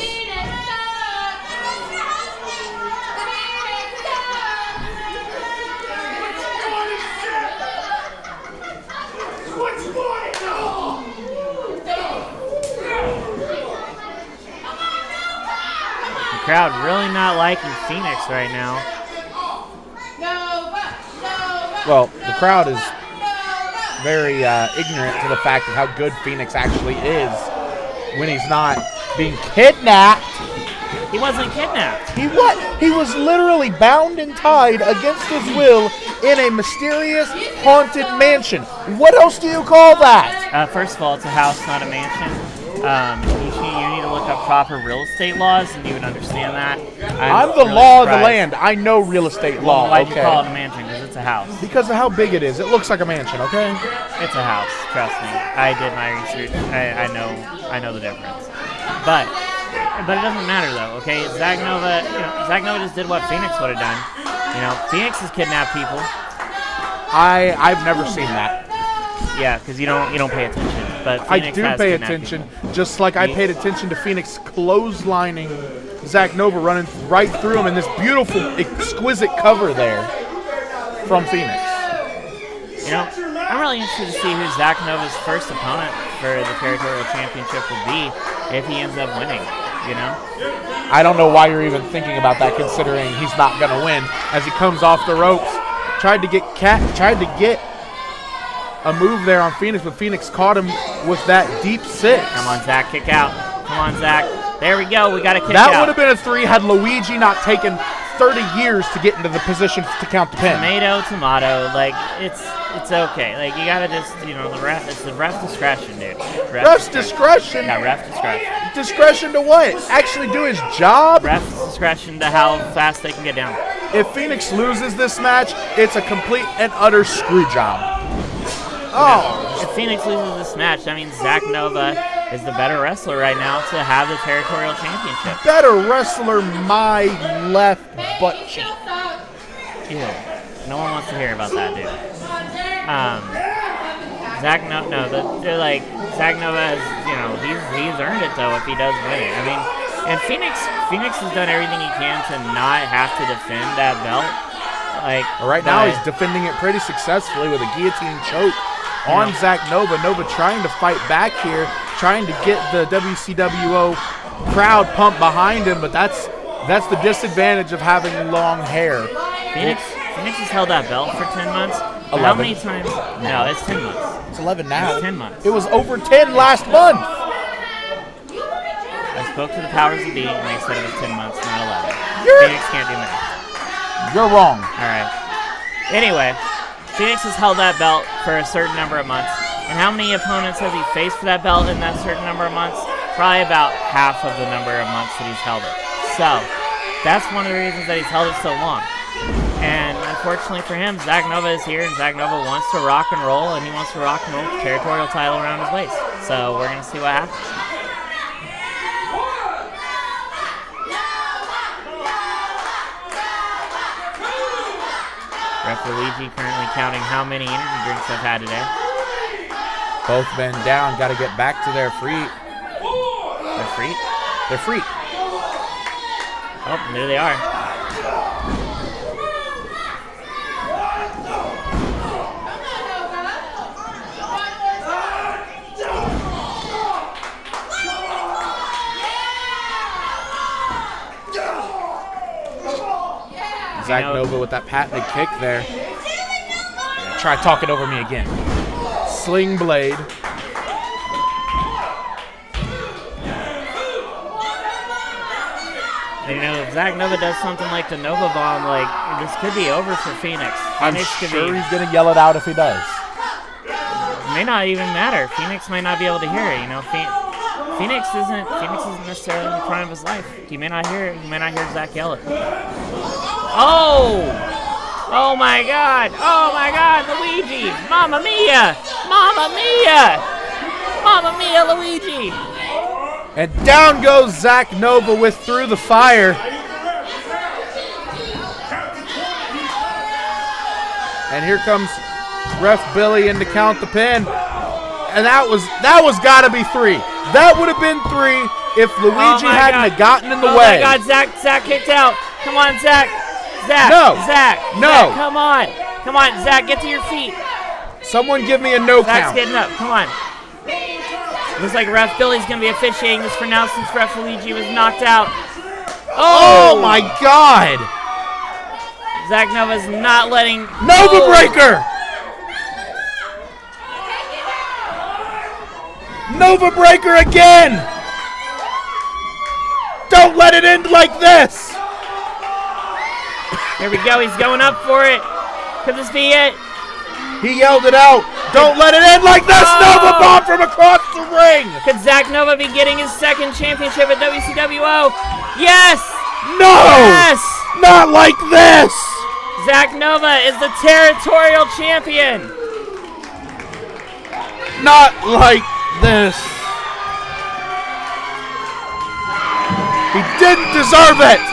Crowd really not liking Phoenix right now. Well, the crowd is very ignorant to the fact of how good Phoenix actually is when he's not being kidnapped. He wasn't kidnapped. He what? He was literally bound and tied against his will in a mysterious haunted mansion. What else do you call that? First of all, it's a house, not a mansion. You need to look up proper real estate laws, and you would understand that. I'm the law of the land. I know real estate law. Why do you call it a mansion? Because it's a house. Because of how big it is. It looks like a mansion, okay? It's a house. Trust me. I did my research. I know the difference. But it doesn't matter though, okay? Zach Nova just did what Phoenix would have done. You know, Phoenix has kidnapped people. I've never seen that. Yeah, because you don't pay attention. But Phoenix I do pay attention, people. just like I paid attention to Phoenix clotheslining Zach Nova, running right through him in this beautiful, exquisite cover there from Phoenix. You know, I'm really interested to see who Zach Nova's first opponent for the territorial championship will be if he ends up winning. You know, I don't know why you're even thinking about that, considering he's not going to win. As he comes off the ropes, tried to get a move there on Phoenix, but Phoenix caught him with that deep six. Come on, Zach, kick out. Come on, Zach. There we go. We got to kick out. That would have been a 3 had Luigi not taken 30 years to get into the position to count the pin. Tomato. Like, it's okay. Like, you got to just, you know, it's the ref discretion, dude. Ref's discretion? Yeah, ref discretion. Discretion to what? Actually do his job? Ref's discretion to how fast they can get down. If Phoenix loses this match, it's a complete and utter screw job. Oh. If Phoenix loses this match, that means Zach Nova is the better wrestler right now to have the territorial championship. Better wrestler, my left butt cheek. Ew. No one wants to hear about that dude. Zach Nova has, he's earned it though if he does win it. I mean, and Phoenix has done everything he can to not have to defend that belt. Right now he's defending it pretty successfully with a guillotine choke on Zach Nova. Nova trying to fight back here, trying to get the WCWO crowd pumped behind him, but that's the disadvantage of having long hair. Phoenix has held that belt for 10 months. How many times? No, it's 10 months. It's 11 now. It's 10 months. It was over 10 last month. I spoke to the powers that be, and they said it was 10 months, not 11. Phoenix can't do math. You're wrong. All right. Anyway, Phoenix has held that belt for a certain number of months. And how many opponents has he faced for that belt in that certain number of months? Probably about half of the number of months that he's held it. So, that's one of the reasons that he's held it so long. And unfortunately for him, Zach Nova is here, and Zach Nova wants to rock and roll, and he wants to rock and roll with the territorial title around his waist. So we're going to see what happens. Ref Luigi currently counting how many energy drinks I've had today. Both men down, got to get back to their feet. They're free? They're free. Oh, there they are. Zach Nova with that patented kick there. Try talking over me again. Sling blade. If Zach Nova does something like the Nova Bomb, this could be over for Phoenix. I'm sure he's going to yell it out if he does. It may not even matter. Phoenix might not be able to hear it. Phoenix isn't necessarily in the prime of his life. He may not hear it. He may not hear Zach yell it. Oh my God! Oh my God, Luigi! Mamma mia! Mamma mia! Mamma mia, Luigi! And down goes Zach Nova with Through the Fire. And here comes Ref Billy in to count the pin. And that was got to be 3. That would have been 3 if Luigi hadn't have gotten in the way. Oh my God, Zach kicked out. Come on, Zach. No. Zach, come on. Come on, Zach, get to your feet. Someone give me a no Zach's count. getting up. Come on. Looks like Ref Billy's going to be officiating this for now since Ref Luigi was knocked out. Oh my God. Zach Nova's not letting... Nova Breaker! Nova Breaker again! Don't let it end like this! Here we go, he's going up for it. Could this be it? He yelled it out. Don't let it end like this! Nova Bomb from across the ring! Could Zach Nova be getting his second championship at WCWO? Yes! No! Yes! Not like this! Zach Nova is the territorial champion! Not like this. He didn't deserve it!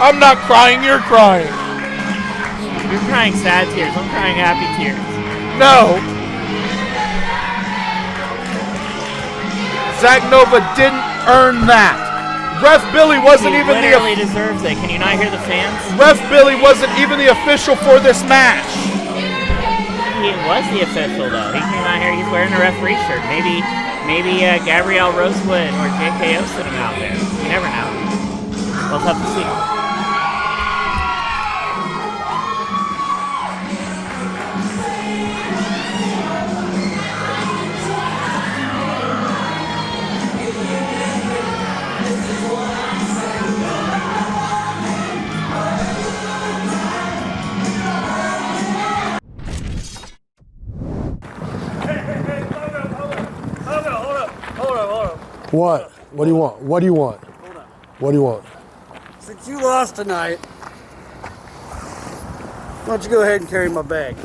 I'm not crying, you're crying. You're crying sad tears, I'm crying happy tears. No. Zach Nova didn't earn that. Ref Billy wasn't even the... He literally deserves it. Can you not hear the fans? Ref Billy wasn't even the official for this match. He was the official, though. He came out here, he's wearing a referee shirt. Maybe Gabrielle Rosewood or JKO sent him out there. You never know. We'll have to see. What? What do you want? What do you want? Hold up. What do you want? Since you lost tonight, why don't you go ahead and carry my bag?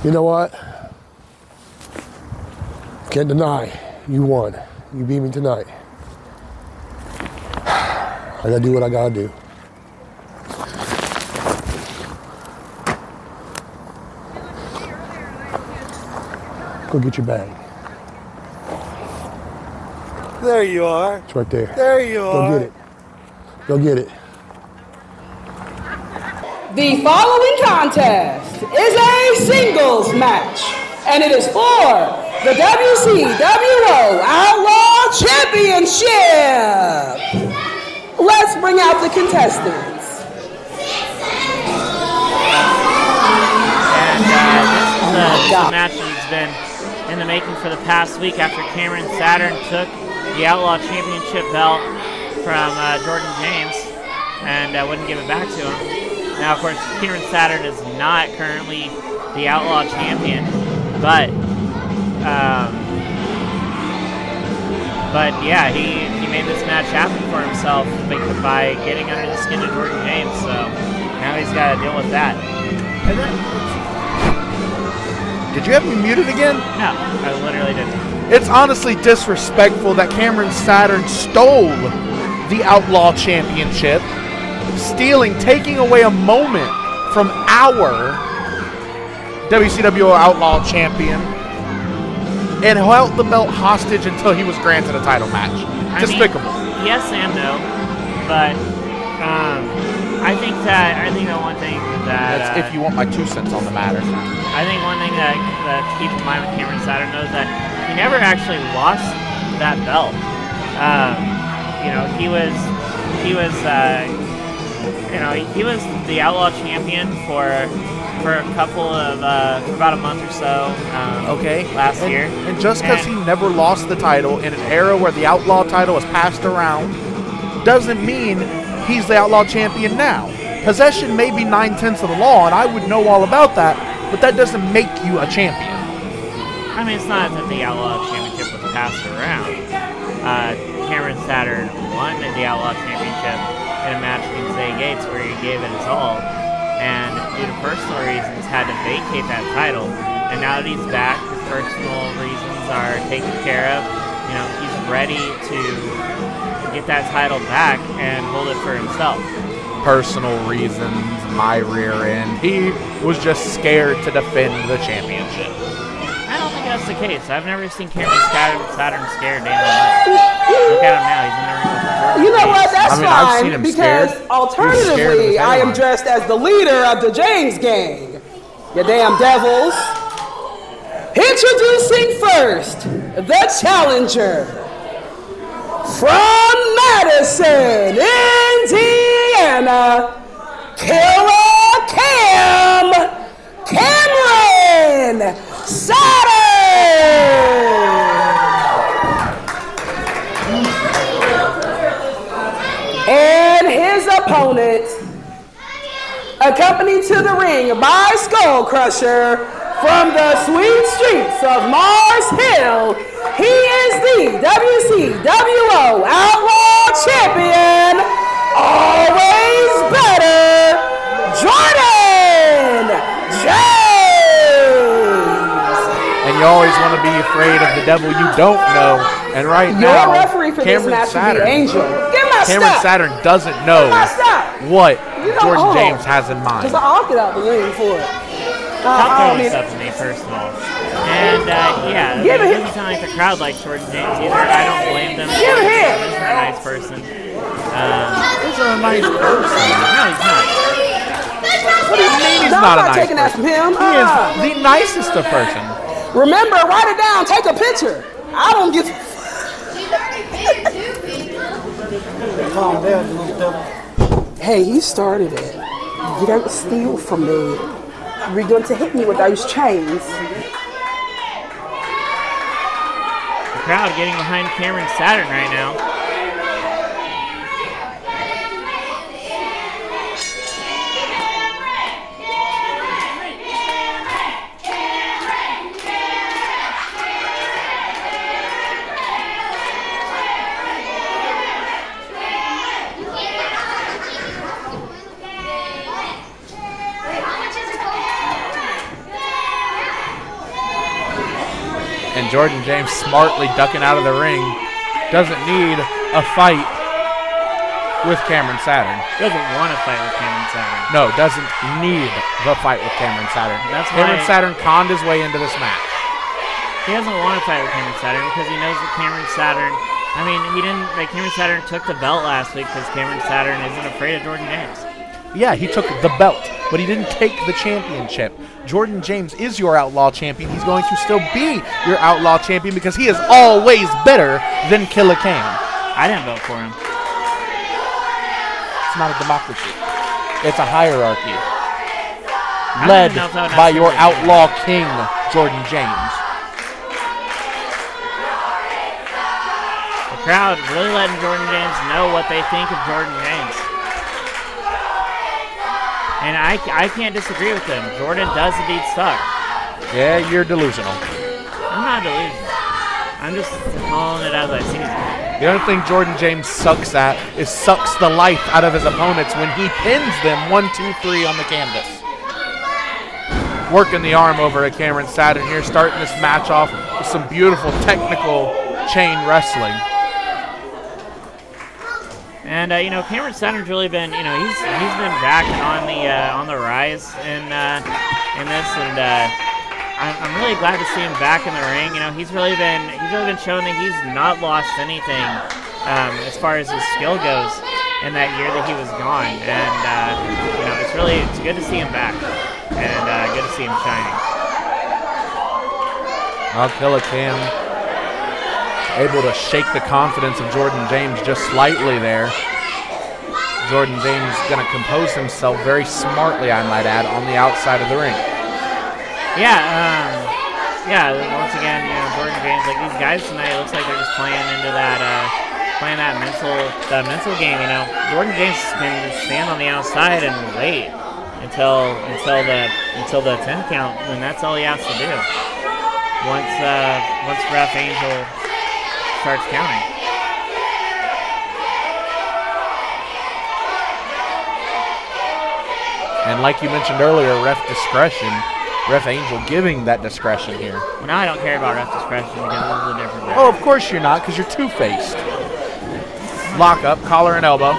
You know what? Can't deny. You won. You beat me tonight. I gotta do what I gotta do. Go get your bag. There you are. It's right there. There you are. Go get it. Go get it. The following contest is a singles match, and it is for the WCWO Outlaw Championship. Let's bring out the contestants. And this is a match that's been in the making for the past week after Cameron Saturn took the Outlaw Championship belt from Jordan James and wouldn't give it back to him. Now, of course, Cameron Saturn is not currently the Outlaw Champion, but yeah, he made this match happen for himself by getting under the skin of Jordan James, so now he's got to deal with that. Did you have me muted again? No, I literally didn't. It's honestly disrespectful that Cameron Saturn stole the Outlaw Championship, taking away a moment from our WCWO Outlaw Champion, and held the belt hostage until he was granted a title match. Despicable. Yes and no, but I think that one thing that that's if you want my 2 cents on the matter. I think one thing that to keep in mind with Cameron Saturn knows that he never actually lost that belt. He was the Outlaw Champion for a couple of for about a month or so. Last year. And just because he never lost the title in an era where the Outlaw title is passed around, doesn't mean he's the Outlaw Champion now. Possession may be 9/10 of the law, and I would know all about that, but that doesn't make you a champion. I mean, it's not that the Outlaw Championship was passed around. Cameron Saturn won the Outlaw Championship in a match against Zay Gates where he gave it his all, and due to personal reasons had to vacate that title. And now that he's back, his personal reasons are taken care of. He's ready to get that title back and hold it for himself. Personal reasons, my rear end. He was just scared to defend the championship. I don't think that's the case. I've never seen Cameron Saturn scared day in my life. Look at him now. He's in the ring with Jordan. You know what? That's I've seen fine, him because scared. alternatively, I am dressed as the leader of the James gang. You damn devils. Introducing first, the challenger. From Madison, Indiana, Killer Cameron Saturn. And his opponent, accompanied to the ring by Skull Crusher from the sweet streets of Mars Hill, he is the WCWO Outlaw Champion, always better, Jordan James. And you always want to be afraid of the devil you don't know. And right now, your referee for Cameron this match Saturn, would be Angel. Get my Cameron stuff. Saturn doesn't know what Jordan James has in mind. Because I'll get out the ring for it. Stop throwing stuff to me, first of all. And, yeah, it doesn't sound like the crowd likes Jordan James either. I don't blame them. Give it here. He's a nice person. He's a nice person. No, he's not. What do you mean he's No, not I'm a nice taking that person? from him. He is the nicest of person. Remember, write it down. Take a picture. I don't get... Calm down, you little devil. Hey, you started it. You don't steal from me. You're going to hit me with those chains. The crowd getting behind Cameron Saturn right now. And Jordan James smartly ducking out of the ring. Doesn't need a fight with Cameron Saturn. Doesn't want to fight with Cameron Saturn. No, doesn't need the fight with Cameron Saturn. That's Cameron why Saturn conned his way into this match. he doesn't want to fight with Cameron Saturn because he knows that Cameron Saturn. I mean, he didn't. Like Cameron Saturn took the belt last week because Cameron Saturn isn't afraid of Jordan James. Yeah, he took the belt, but he didn't take the championship. Jordan James is your Outlaw champion. He's going to still be your Outlaw champion because he is always better than Killer Cam. I didn't vote for him. It's not a democracy. It's a hierarchy. Led by your Outlaw King, Jordan James. The crowd really letting Jordan James know what they think of Jordan James. And I can't disagree with him. Jordan does indeed suck. Yeah, you're delusional. I'm not delusional. I'm just calling it as I see it. The only thing Jordan James sucks at is sucks the life out of his opponents when he pins them 1, 2, 3 on the canvas. Working the arm over at Cameron Saturn here, starting this match off with some beautiful technical chain wrestling. And Cameron Saturn's really been, he's been back on the rise in this, and I'm really glad to see him back in the ring. He's really been showing that he's not lost anything as far as his skill goes in that year that he was gone. And it's good to see him back, and good to see him shining. Well, Killer Cam able to shake the confidence of Jordan James just slightly there. Jordan James going to compose himself very smartly, I might add, on the outside of the ring. Yeah, once again, Jordan James, like these guys tonight, it looks like they're just playing into that mental game, Jordan James can just stand on the outside and wait until the 10 count, and that's all he has to do. Once Ref Angel starts counting. And like you mentioned earlier, ref discretion, Ref Angel giving that discretion here. Well, now I don't care about ref discretion because this is a different match. Oh, of course you're not, because you're two-faced. Lock up, collar and elbow.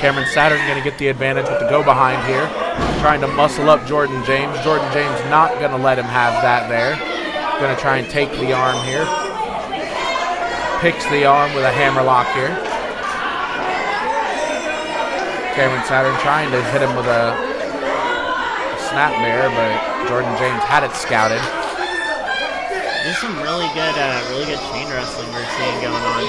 Cameron Saturn going to get the advantage with the go-behind here. Trying to muscle up Jordan James. Jordan James not going to let him have that there. Going to try and take the arm here. Picks the arm with a hammerlock here. Cameron Saturn trying to hit him with a snap bear, but Jordan James had it scouted. There's some really good chain wrestling we're seeing going on,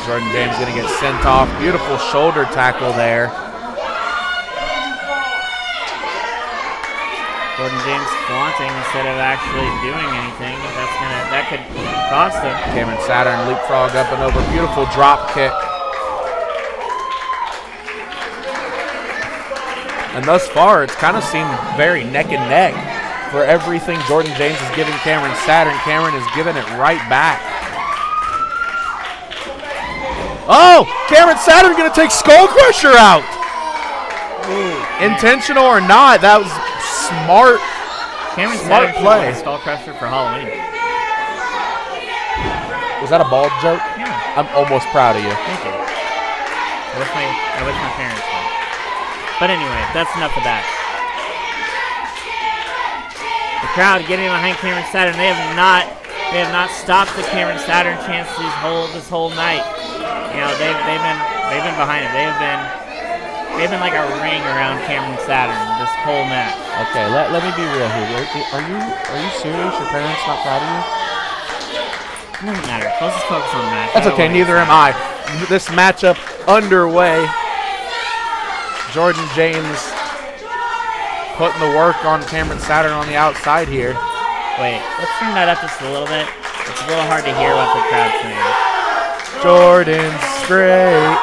Jordan James going to get sent off. Beautiful shoulder tackle there. Jordan James flaunting instead of actually doing anything. That could cost him. Cameron Saturn leapfrog up and over. Beautiful drop kick. And thus far, it's kind of seemed very neck and neck for everything Jordan James is giving Cameron Saturn. Cameron is giving it right back. Oh, Cameron Saturn going to take Skull Crusher out. Intentional or not, that was smart. Cameron smart Saturn play. Skull Crusher for Halloween. Was that a bald joke? Yeah. I'm almost proud of you. Thank you. I wish my parents would. But anyway, that's enough of that. The crowd getting behind Cameron Saturn. They have not stopped the Cameron Saturn chance this whole night. They've been behind it. They've been like a ring around Cameron Saturn this whole match. Okay, let me be real here. Are you serious? Your parents not proud of you? It doesn't matter. Let's just focus on the match. That's okay. Neither am I. This matchup underway. Jordan James putting the work on Cameron Saturn on the outside here. Wait, let's turn that up just a little bit. It's a little hard to hear what the crowd's saying. Jordan's straight.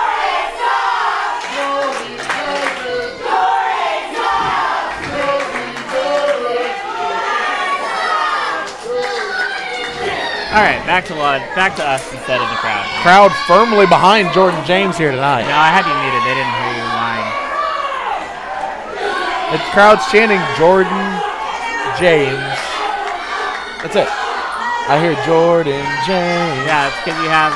All right, back to us instead of the crowd. Crowd firmly behind Jordan James here tonight. No, I had you muted. They didn't hear you lying. The crowd's chanting Jordan, James. That's it. I hear Jordan James. Yeah, it's because you have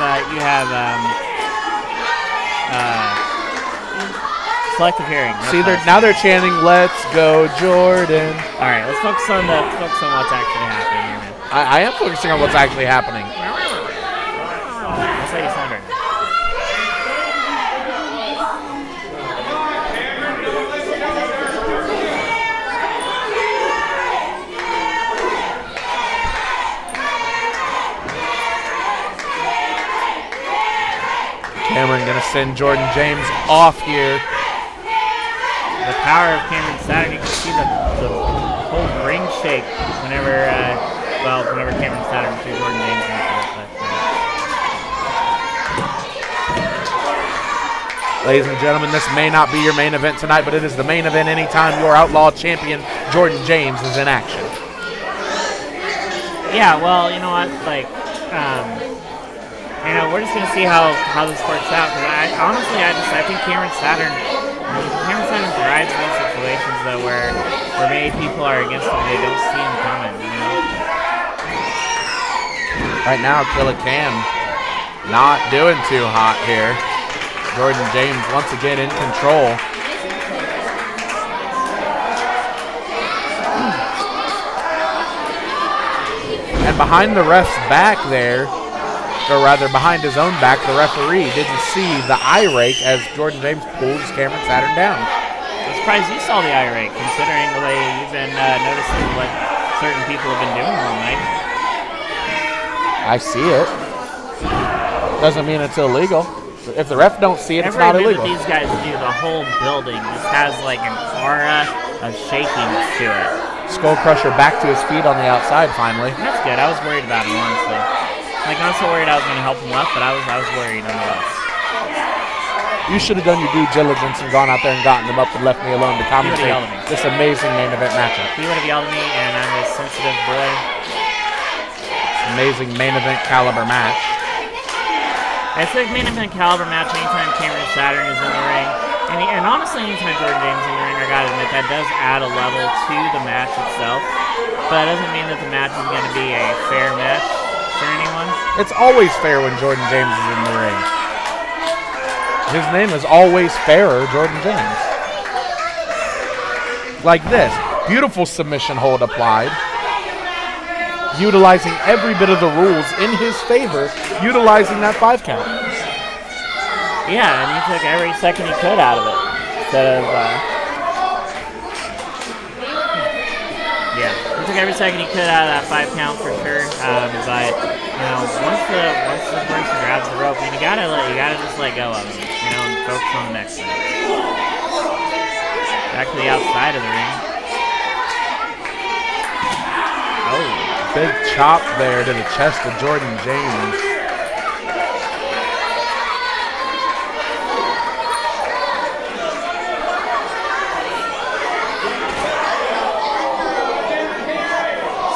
selective hearing. See, now they're chanting, "Let's go, Jordan." All right, let's focus on what's actually happening here, man. I am focusing on what's actually happening. That's how you sound right now. Cameron gonna send Jordan James off here. The power of Cameron Saturn, you can see the whole ring shake whenever Cameron Saturn threw Jordan James into it. Ladies and gentlemen, this may not be your main event tonight, but it is the main event anytime your Outlaw champion Jordan James is in action. Yeah, well, you know what, we're just gonna see how this works out. Because I think Cameron Saturn thrives in those situations though, where maybe people are against him, they don't see him coming. Right now, Killer Cam not doing too hot here. Jordan James once again in control. And behind the ref's back there, or rather behind his own back, the referee didn't see the eye rake as Jordan James pulls Cameron Saturn down. I'm surprised you saw the eye rake, considering the way you've been noticing what certain people have been doing all night. I see it. Doesn't mean it's illegal. If the ref don't see it, it's not illegal. Every move that these guys do, the whole building just has like an aura of shakiness to it. Skull Crusher back to his feet on the outside finally. That's good. I was worried about him, honestly. Not so worried I was going to help him up, but I was worried nonetheless. You should have done your due diligence and gone out there and gotten him up and left me alone to commentate this amazing main event matchup. He would have yelled at me, and I'm a sensitive boy. Amazing main event caliber match. It's a main event caliber match anytime Cameron Saturn is in the ring. And honestly, anytime Jordan James is in the ring, I gotta admit, that does add a level to the match itself. But it doesn't mean that the match is going to be a fair match for anyone. It's always fair when Jordan James is in the ring. His name is always fairer, Jordan James. Like this. Beautiful submission hold applied. Utilizing every bit of the rules in his favor, utilizing that 5 count. Yeah, and he took every second he could out of it. Instead of, he took every second he could out of that 5 count for sure. But once the person grabs the rope, you gotta just let go of him, and focus on the next thing. Back to the outside of the ring. Oh. Big chop there to the chest of Jordan James.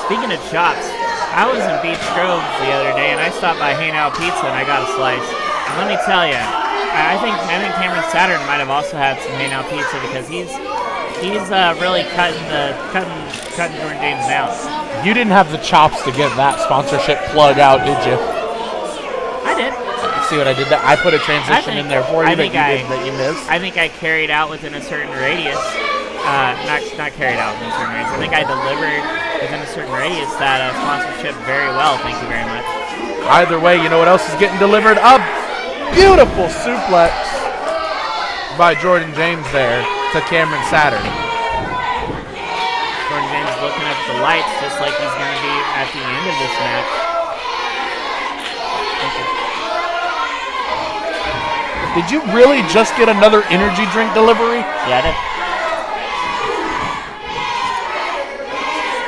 Speaking of chops, I was in Beach Grove the other day, and I stopped by Hey Now Pizza, and I got a slice. And let me tell you, I think Cameron Saturn might have also had some Hey Now Pizza because he's really cutting Jordan James down. You didn't have the chops to get that sponsorship plug out, did you? I did. See what I did there? I put a transition in there for you that you missed. I think I carried out within a certain radius. Not carried out within a certain radius. I think I delivered within a certain radius that sponsorship very well. Thank you very much. Either way, you know what else is getting delivered? A beautiful suplex by Jordan James there to Cameron Saturn. Jordan James looking up the lights just like he's going to be at the end of this match. Did you really just get another energy drink delivery? Yeah, I did.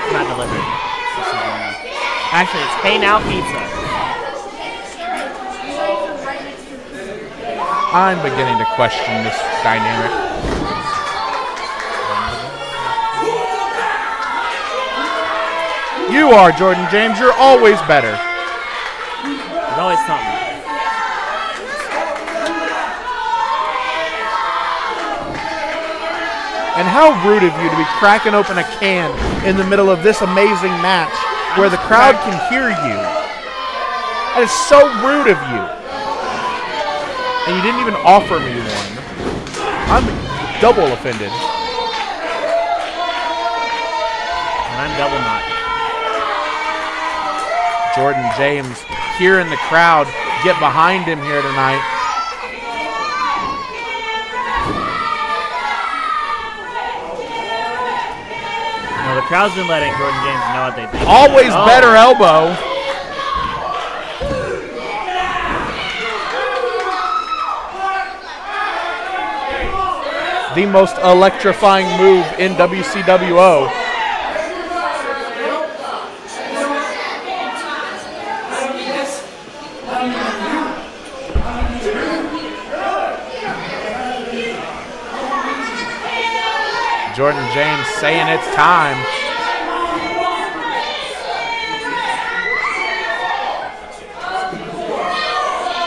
It's not delivered. Actually, it's Hey Now Pizza. I'm beginning to question this dynamic. You are, Jordan James. You're always better. There's always something. And how rude of you to be cracking open a can in the middle of this amazing match where the crowd can hear you. That is so rude of you. And you didn't even offer me one. I'm double offended. And I'm double not. Jordan James here in the crowd. Get behind him here tonight. No, the crowd's been letting Jordan James know what they think. Always better elbow. The most electrifying move in WCWO. Jordan James saying it's time.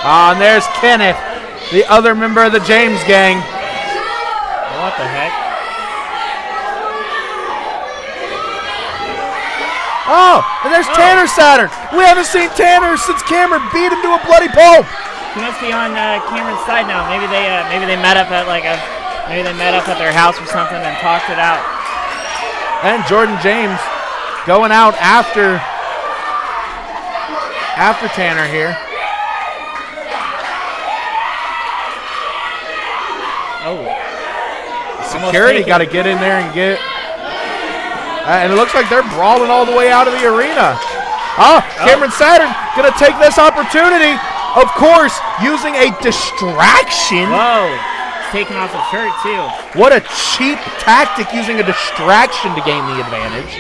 And there's Kenneth, the other member of the James gang. What the heck? Oh, and there's Tanner Saturn. We haven't seen Tanner since Cameron beat him to a bloody pulp. He must be on Cameron's side now. Maybe they met up at maybe they met up at their house or something and talked it out. And Jordan James going out after Tanner here. Oh. Security got to get in there and get. And it looks like they're brawling all the way out of the arena. Cameron Saturn going to take this opportunity, of course, using a distraction. Whoa. Taking off the shirt too. What a cheap tactic, using a distraction to gain the advantage.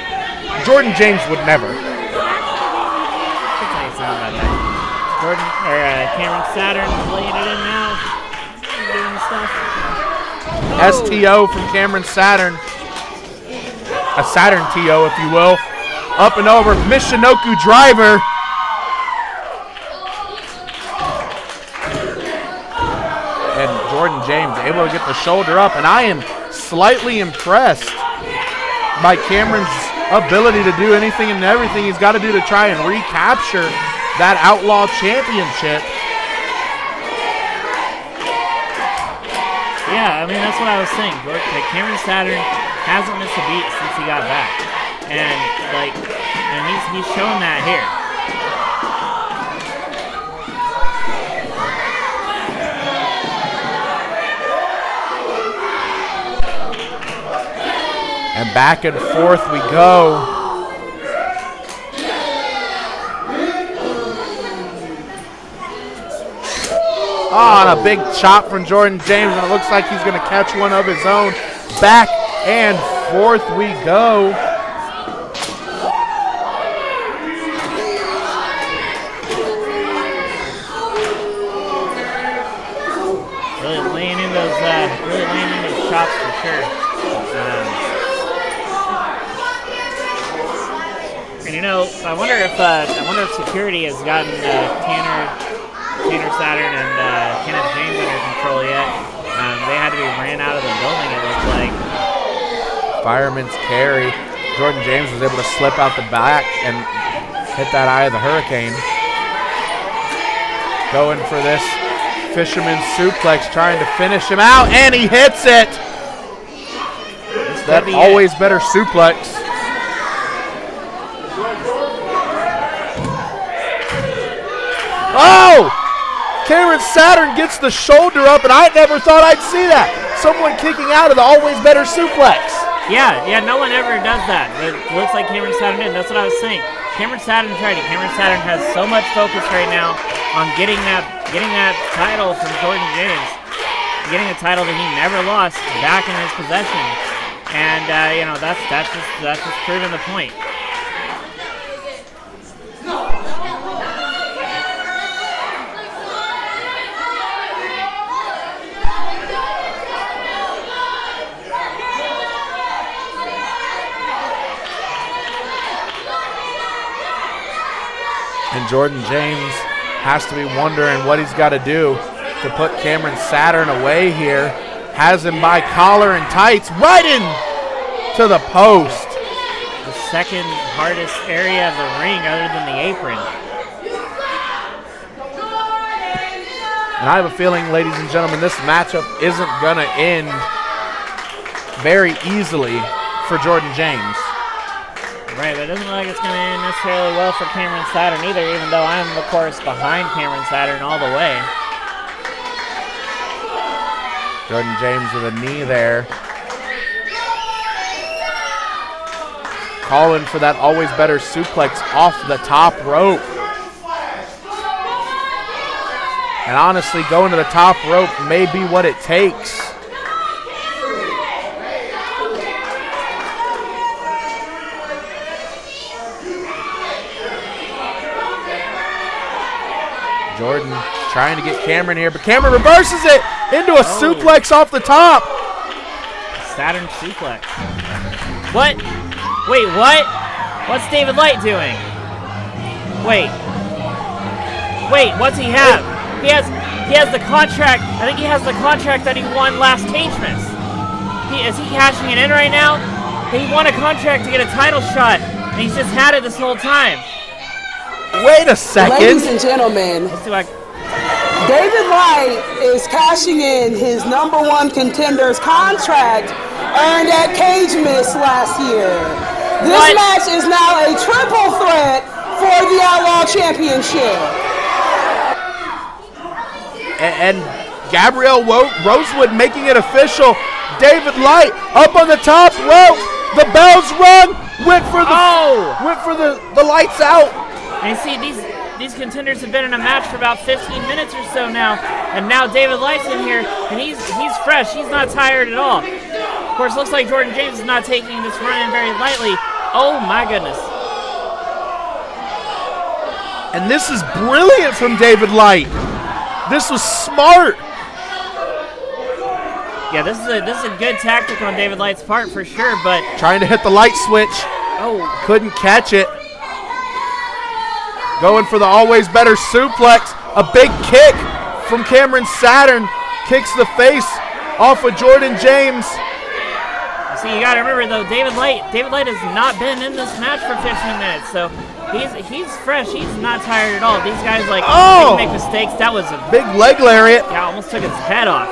Jordan James would never. Cameron Saturn laying it in now. Doing stuff. STO from Cameron Saturn. A Saturn TO, if you will. Up and over. Michinoku driver. And Jordan James able to get the shoulder up. And I am slightly impressed by Cameron's ability to do anything and everything he's got to do to try and recapture that Outlaw Championship. Yeah, I mean, that's what I was saying. Cameron Saturn hasn't missed a beat since he got back. And he's shown that here. And back and forth we go. And a big chop from Jordan James, and it looks like he's going to catch one of his own. Back and forth we go. Really laying in those chops for sure. And I wonder if security has gotten Tanner Saturn and Kenneth James under control yet. They had to be ran out of the building, it looks like. Fireman's carry. Jordan James was able to slip out the back and hit that eye of the hurricane. Going for this fisherman suplex, trying to finish him out, and he hits it. That always better suplex. Oh! Cameron Saturn gets the shoulder up, and I never thought I'd see that. Someone kicking out of the always better suplex. Yeah, no one ever does that. It looks like Cameron Saturn did. That's what I was saying. Cameron Saturn tried it. Cameron Saturn has so much focus right now on getting that title from Jordan James, getting a title that he never lost back in his possession, and that's just proving the point. And Jordan James has to be wondering what he's got to do to put Cameron Saturn away here. Has him by collar and tights, right in to the post. The second hardest area of the ring other than the apron. And I have a feeling, ladies and gentlemen, this matchup isn't going to end very easily for Jordan James. Right, but it doesn't look like it's going to end necessarily well for Cameron Saturn either, even though I'm, of course, behind Cameron Saturn all the way. Jordan James with a knee there. Calling for that always better suplex off the top rope. And honestly, going to the top rope may be what it takes. Jordan trying to get Cameron here, but Cameron reverses it into a suplex off the top. Saturn suplex. What? Wait, what? What's David Light doing? Wait, what's he have? He has the contract. I think he has the contract that he won last Cagemas. Is he cashing it in right now? He won a contract to get a title shot, and he's just had it this whole time. Wait a second. Ladies and gentlemen, David Light is cashing in his #1 contender's contract earned at Cagemas last year. This match is now a triple threat for the Outlaw Championship. And Gabrielle Rosewood making it official. David Light up on the top rope. The bells rung. Went for the lights out. And you see, these contenders have been in a match for about 15 minutes or so now, and now David Light's in here, and he's fresh. He's not tired at all. Of course, looks like Jordan James is not taking this run-in very lightly. Oh my goodness! And this is brilliant from David Light. This was smart. Yeah, this is a good tactic on David Light's part for sure, but trying to hit the light switch. Couldn't catch it. Going for the always better suplex. A big kick from Cameron Saturn. Kicks the face off of Jordan James. See, you got to remember though, David Light has not been in this match for 15 minutes, so he's fresh. He's not tired at all. These guys make mistakes. That was a big leg lariat. Yeah, almost took his head off.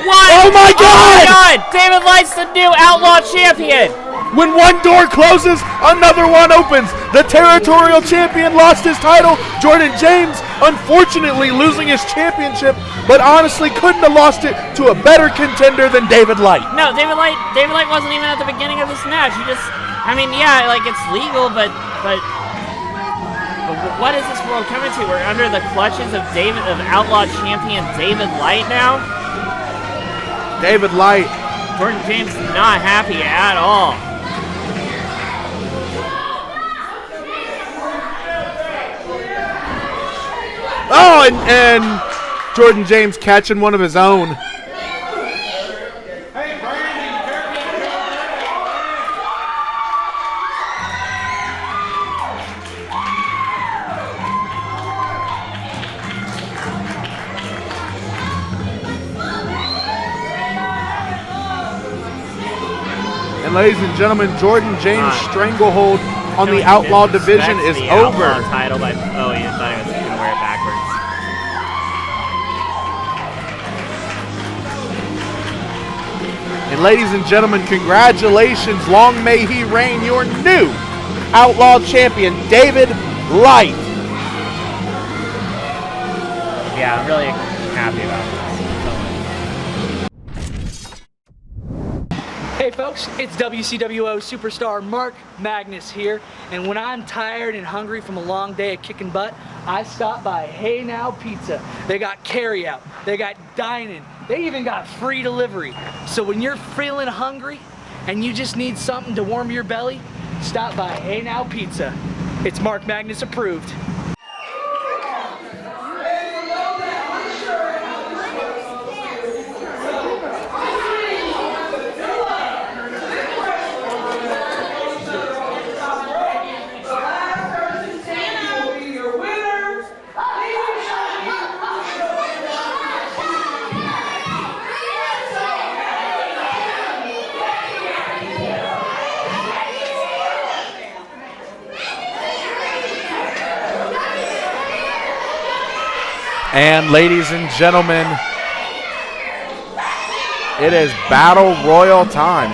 What? Oh my God! Oh my God! David Light's the new Outlaw Champion. When one door closes, another one opens. The territorial champion lost his title. Jordan James, unfortunately, losing his championship, but honestly couldn't have lost it to a better contender than David Light. No, David Light wasn't even at the beginning of this match. It's legal, but what is this world coming to? We're under the clutches of Outlaw Champion David Light now. David Light. Jordan James not happy at all. Oh, and Jordan James catching one of his own. And ladies and gentlemen, Jordan James' stranglehold on the Outlaw division is over. Outlaw title by, oh, he thought he was going to wear it backwards. And ladies and gentlemen, congratulations. Long may he reign, your new Outlaw champion, David Light. Yeah, I'm really happy about this. Hey folks, it's WCWO superstar Mark Magnus here, and when I'm tired and hungry from a long day of kicking butt, I stop by Hey Now Pizza. They got carryout, they got dine-in, they even got free delivery. So when you're feeling hungry and you just need something to warm your belly, stop by Hey Now Pizza. It's Mark Magnus approved. And ladies and gentlemen, it is Battle Royal time.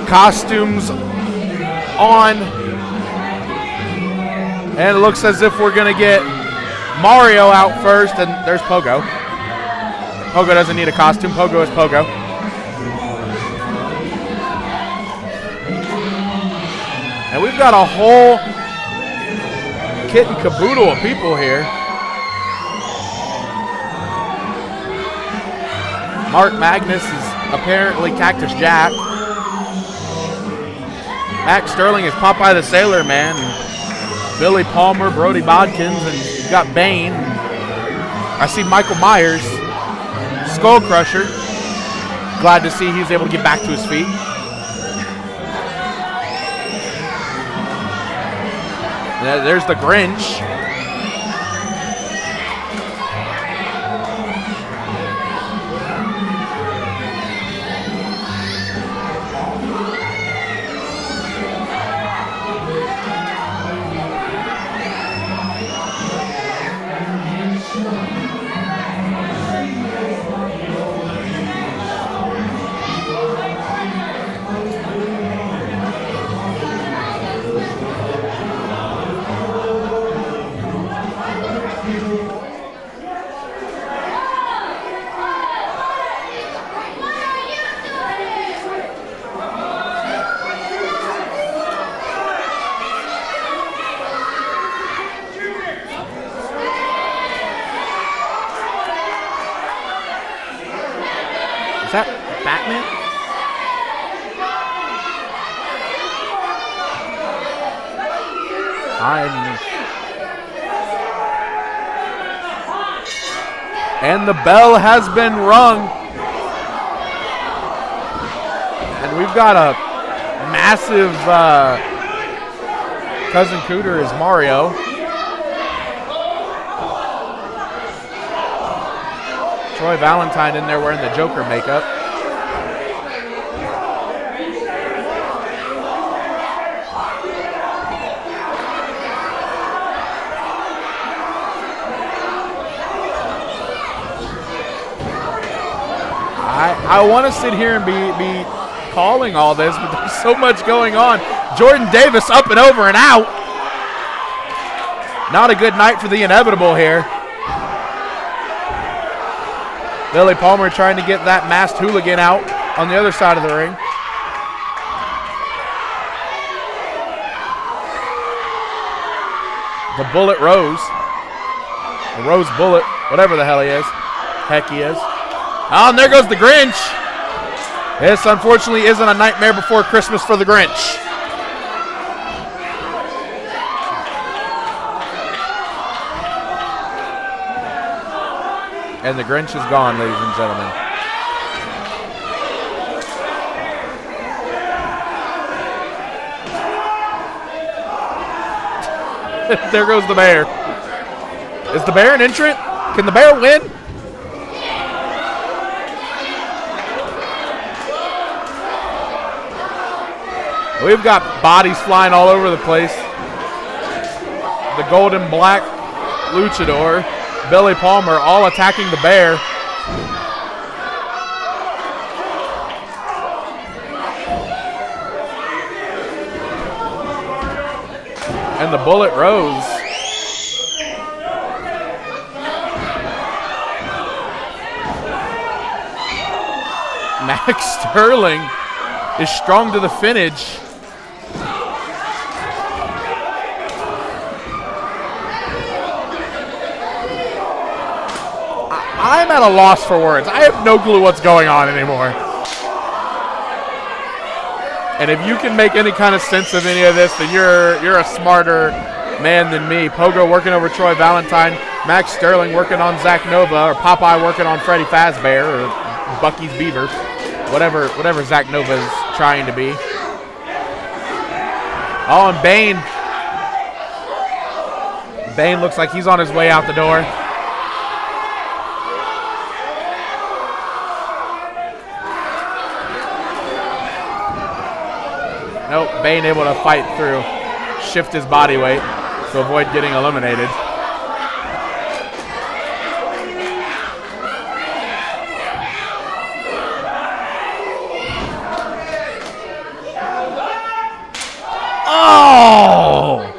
Costumes on. And it looks as if we're going to get Mario out first. And there's Pogo. Pogo doesn't need a costume. Pogo is Pogo. And we've got a whole kit and caboodle of people here. Mark Magnus is apparently Cactus Jack. Max Sterling is Popeye the Sailor Man. Billy Palmer, Brody Bodkins, and you've got Bane. I see Michael Myers, Skull Crusher. Glad to see he's able to get back to his feet. There's the Grinch. Is that Batman? And the bell has been rung. And we've got a massive Cousin Cooter is Mario. Troy Valentine in there wearing the Joker makeup. I want to sit here and be calling all this, but there's so much going on. Jordan Davis up and over and out. Not a good night for the inevitable here. Billy Palmer trying to get that masked hooligan out on the other side of the ring. The Bullet Rose. The Rose Bullet, whatever the hell he is. Heck he is. Oh, and there goes the Grinch. This, unfortunately, isn't a Nightmare Before Christmas for the Grinch. And the Grinch is gone, ladies and gentlemen. There goes the bear. Is the bear an entrant? Can the bear win? We've got bodies flying all over the place. The golden black luchador, Billy Palmer, all attacking the bear. And the Bullet Rose. Max Sterling is strong to the finish. I'm at a loss for words. I have no clue what's going on anymore. And if you can make any kind of sense of any of this, then you're a smarter man than me. Pogo working over Troy Valentine, Max Sterling working on Zach Nova, or Popeye working on Freddy Fazbear, or Bucky's Beaver, whatever Zach Nova is trying to be. Oh, and Bane looks like he's on his way out the door. Nope, Bane able to fight through, shift his body weight. to avoid getting eliminated. Oh!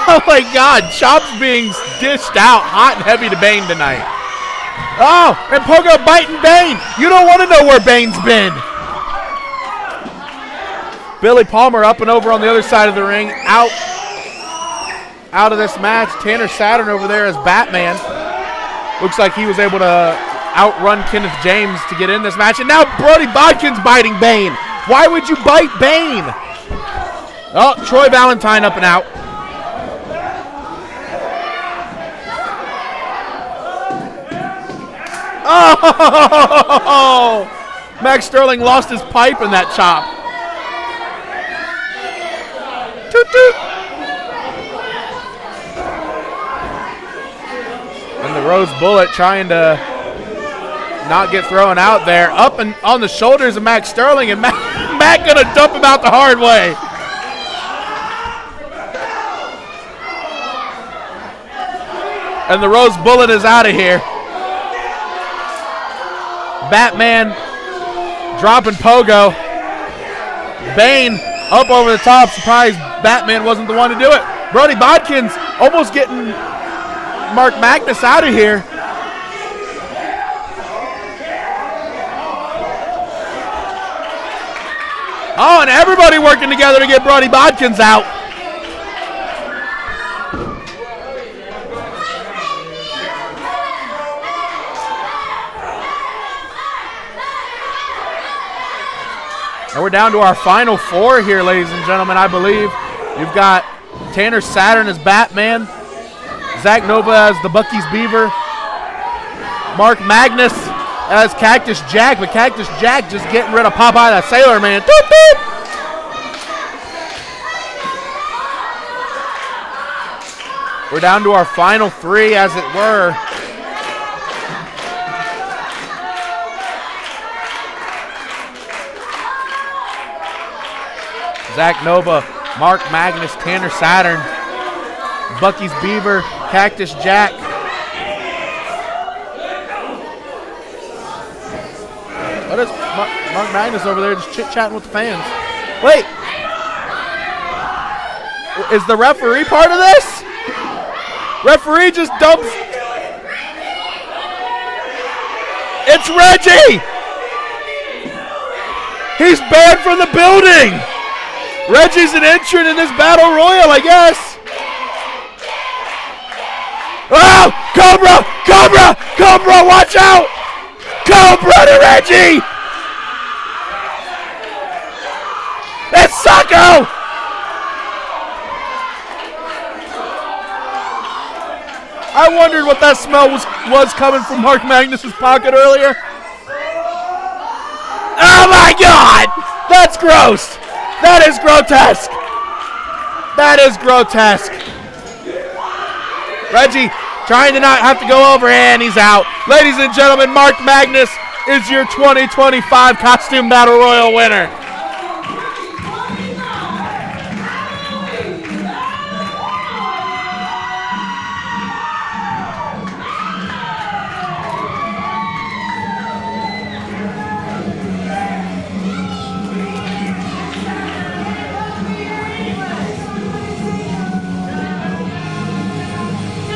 Oh my God, chops being dished out hot and heavy to Bane tonight. Oh, and Pogo biting Bane. You don't want to know where Bane's been. Billy Palmer up and over on the other side of the ring, out of this match. Tanner Saturn over there as Batman. Looks like he was able to outrun Kenneth James to get in this match. And now Brody Bodkin's biting Bane. Why would you bite Bane? Oh, Troy Valentine up and out. Oh! Max Sterling lost his pipe in that chop. Toot toot. And the Rose Bullet trying to not get thrown out there. Up and on the shoulders of Max Sterling, and Matt gonna dump him out the hard way. And the Rose Bullet is out of here. Batman dropping Pogo. Bane up over the top. Surprised Batman wasn't the one to do it. Brody Bodkins almost getting Mark Magnus out of here. Oh, and everybody working together to get Brody Bodkins out. And we're down to our final four here, ladies and gentlemen, I believe. You've got Tanner Saturn as Batman, Zach Nova as the Bucky's Beaver, Mark Magnus as Cactus Jack, but Cactus Jack just getting rid of Popeye the Sailor Man. Doop, doop. We're down to our final three, as it were. Zach Nova, Mark Magnus, Tanner Saturn, Bucky's Beaver, Cactus Jack. What is Mark Magnus over there just chit-chatting with the fans? Wait. Is the referee part of this? Referee just dumps. It's Reggie. He's banned from the building. Reggie's an entrant in this battle royal, I guess. Oh, Cobra, Cobra, Cobra, watch out. Cobra to Reggie. It's Sacco. I wondered what that smell was coming from Mark Magnus's pocket earlier. Oh my God, that's gross. That is grotesque. That is grotesque. Reggie trying to not have to go over, and he's out. Ladies and gentlemen, Mark Magnus is your 2025 Costume Battle Royal winner.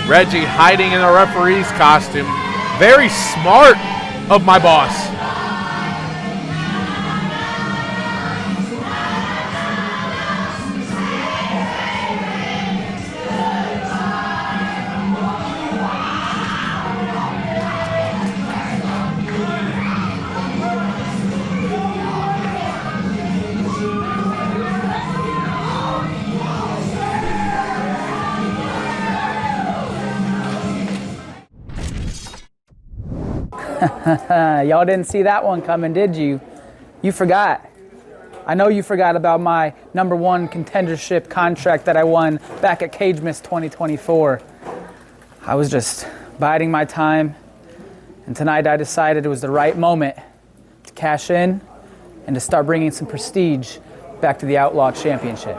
Reggie hiding in the referee's costume. Very smart of my boss. Y'all didn't see that one coming, did you? You forgot. I know you forgot about my #1 contendership contract that I won back at Cage Miss 2024. I was just biding my time And tonight I decided it was the right moment to cash in and to start bringing some prestige back to the Outlaw Championship.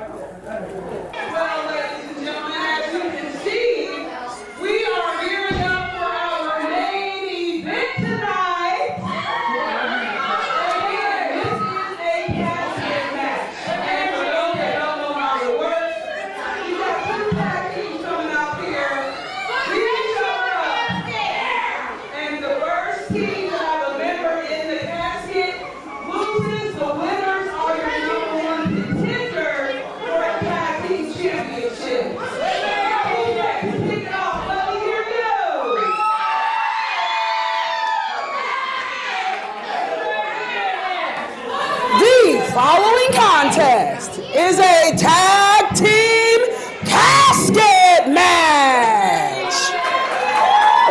Following contest is a tag team casket match.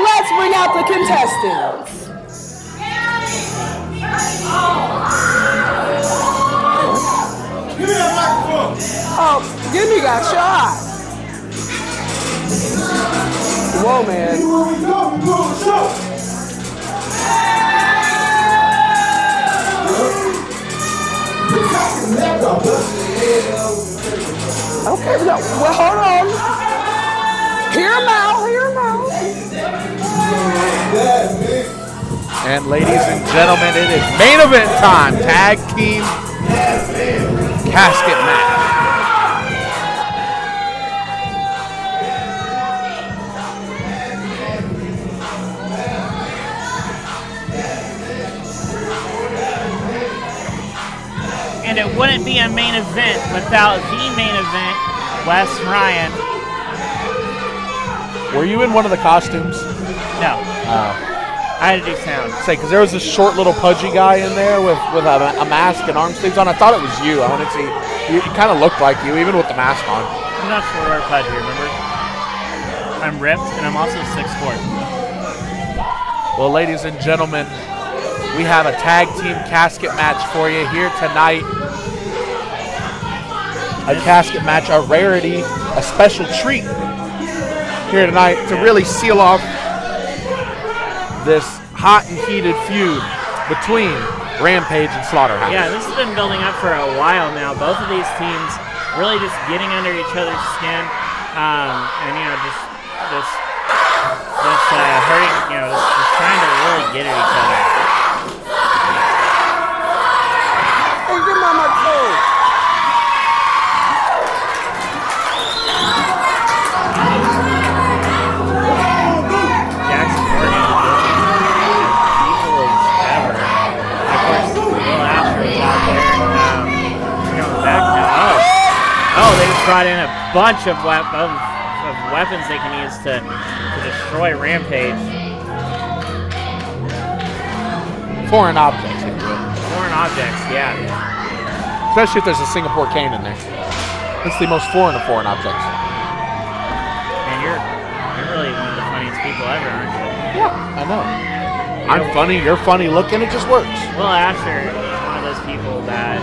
Let's bring out the contestants. Oh, Gimme got shot. Whoa, man. Okay, well, hold on. Hear him out, hear him out. And ladies and gentlemen, it is main event time. Tag team casket match. And it wouldn't be a main event without the main event, Wes Ryan. Were you in one of the costumes? No. I had to do sound. Say, because there was this short little pudgy guy in there with a mask and arm sleeves on. I thought it was you. I wanted to see. You kind of looked like you, even with the mask on. I'm not sure where pudgy, remember? I'm ripped, and I'm also 6'4". Well, ladies and gentlemen, we have a tag team casket match for you here tonight. A casket match, a rarity, a special treat here tonight to really seal off this hot and heated feud between Rampage and Slaughterhouse. Yeah, this has been building up for a while now. Both of these teams really just getting under each other's skin, and just hurting, just trying to really get at each other. Hey, give me my clothes. Jackson Morgan is evil as ever. And of course, Will Asher is out there. Coming back now. Oh, they just brought in a bunch of weapons they can use to destroy Rampage. Foreign objects, if you will. Foreign objects, yeah. Especially if there's a Singapore cane in there. It's the most foreign of foreign objects. And you're really one of the funniest people ever, aren't you? Yeah, I know. I'm funny, you're funny looking, it just works. Will Asher is one of those people that,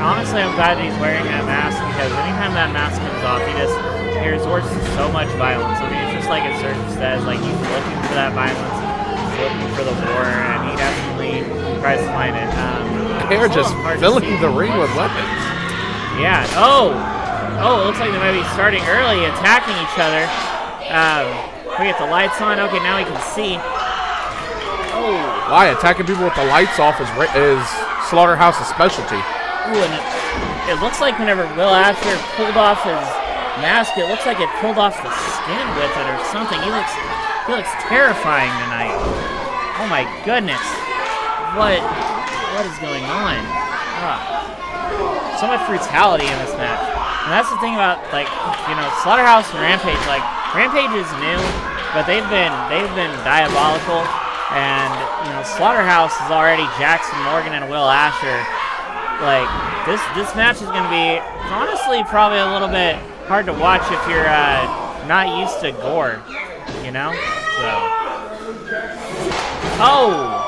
honestly, I'm glad that he's wearing that mask, because anytime that mask comes off, he resorts to so much violence. I mean, it's just like it says, like he's looking for that violence, he's looking for the war, and he definitely tries to find it. They're just filling the ring with weapons. Yeah. Oh, it looks like they might be starting early, attacking each other. We get the lights on. Okay, now we can see. Oh. Why attacking people with the lights off is Slaughterhouse's specialty. Ooh, and it looks like whenever Will Asher pulled off his mask, it looks like it pulled off the skin with it or something. He looks terrifying tonight. Oh my goodness. What is going on? So much brutality in this match. And that's the thing about, Slaughterhouse and Rampage. Like, Rampage is new, but they've been diabolical. And, Slaughterhouse is already Jackson Morgan and Will Asher. Like, this match is going to be, honestly, probably a little bit hard to watch if you're not used to gore, So. Oh!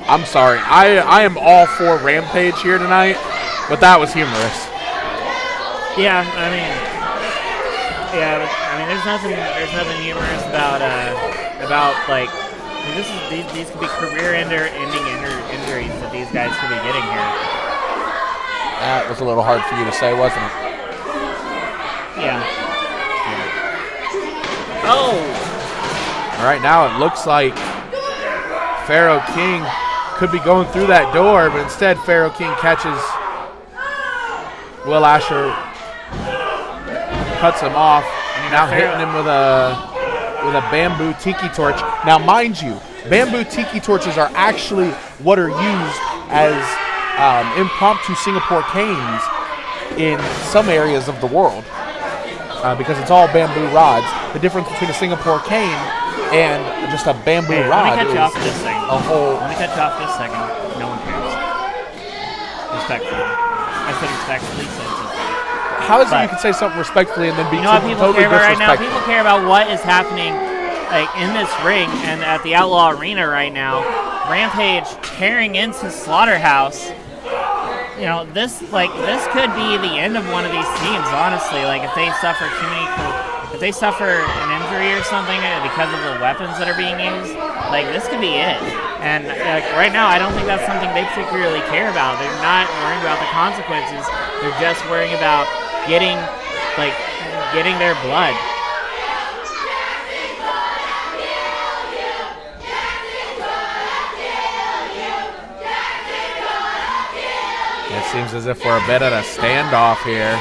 I'm sorry. I am all for Rampage here tonight, but that was humorous. Yeah, I mean, there's nothing humorous about like these could be career-ending injuries that these guys could be getting here. That was a little hard for you to say, wasn't it? Yeah. Oh. All right, now it looks like Pharaoh King could be going through that door, but instead Pharaoh King catches Will Asher, cuts him off, now hitting him with a bamboo tiki torch. Now, mind you, bamboo tiki torches are actually what are used as impromptu Singapore canes in some areas of the world because it's all bamboo rods. The difference between a Singapore cane and just a bamboo rod is a whole. Let me cut you off just a second. No one cares. Respectfully. I said respectfully. How is it you can say something respectfully and then be what people totally care about right now? disrespectful? People care about what is happening like in this ring and at the Outlaw Arena right now. Rampage tearing into Slaughterhouse. You know, this could be the end of one of these teams, honestly. Like if they suffer if they suffer an injury or something because of the weapons that are being used, like this could be it. And right now, I don't think that's something they particularly care about. They're not worrying about the consequences. They're just worrying about getting their blood. It seems as if we're a bit at a standoff here.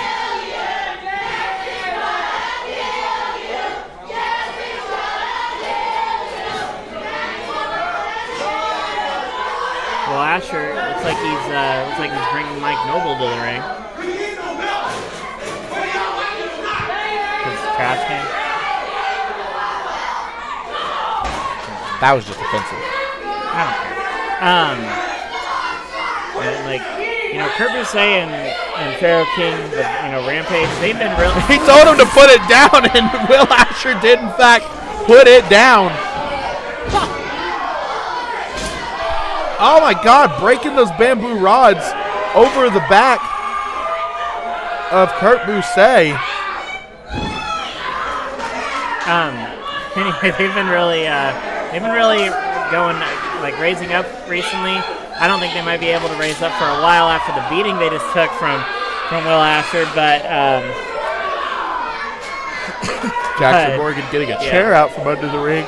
Well, Asher looks like he's bringing Mike Noble to the ring. His trash can. That was just offensive. I don't care. And like, you know, Kurt Busiek and Pharaoh King, Rampage, they've been really... He told him to put it down, and Will Asher did, in fact, put it down. Oh, my God, breaking those bamboo rods over the back of Kurt Busiek. Anyway, they've been really going, like, raising up recently. I don't think they might be able to raise up for a while after the beating they just took from Will Asher, but Jackson Morgan getting a chair out from under the ring.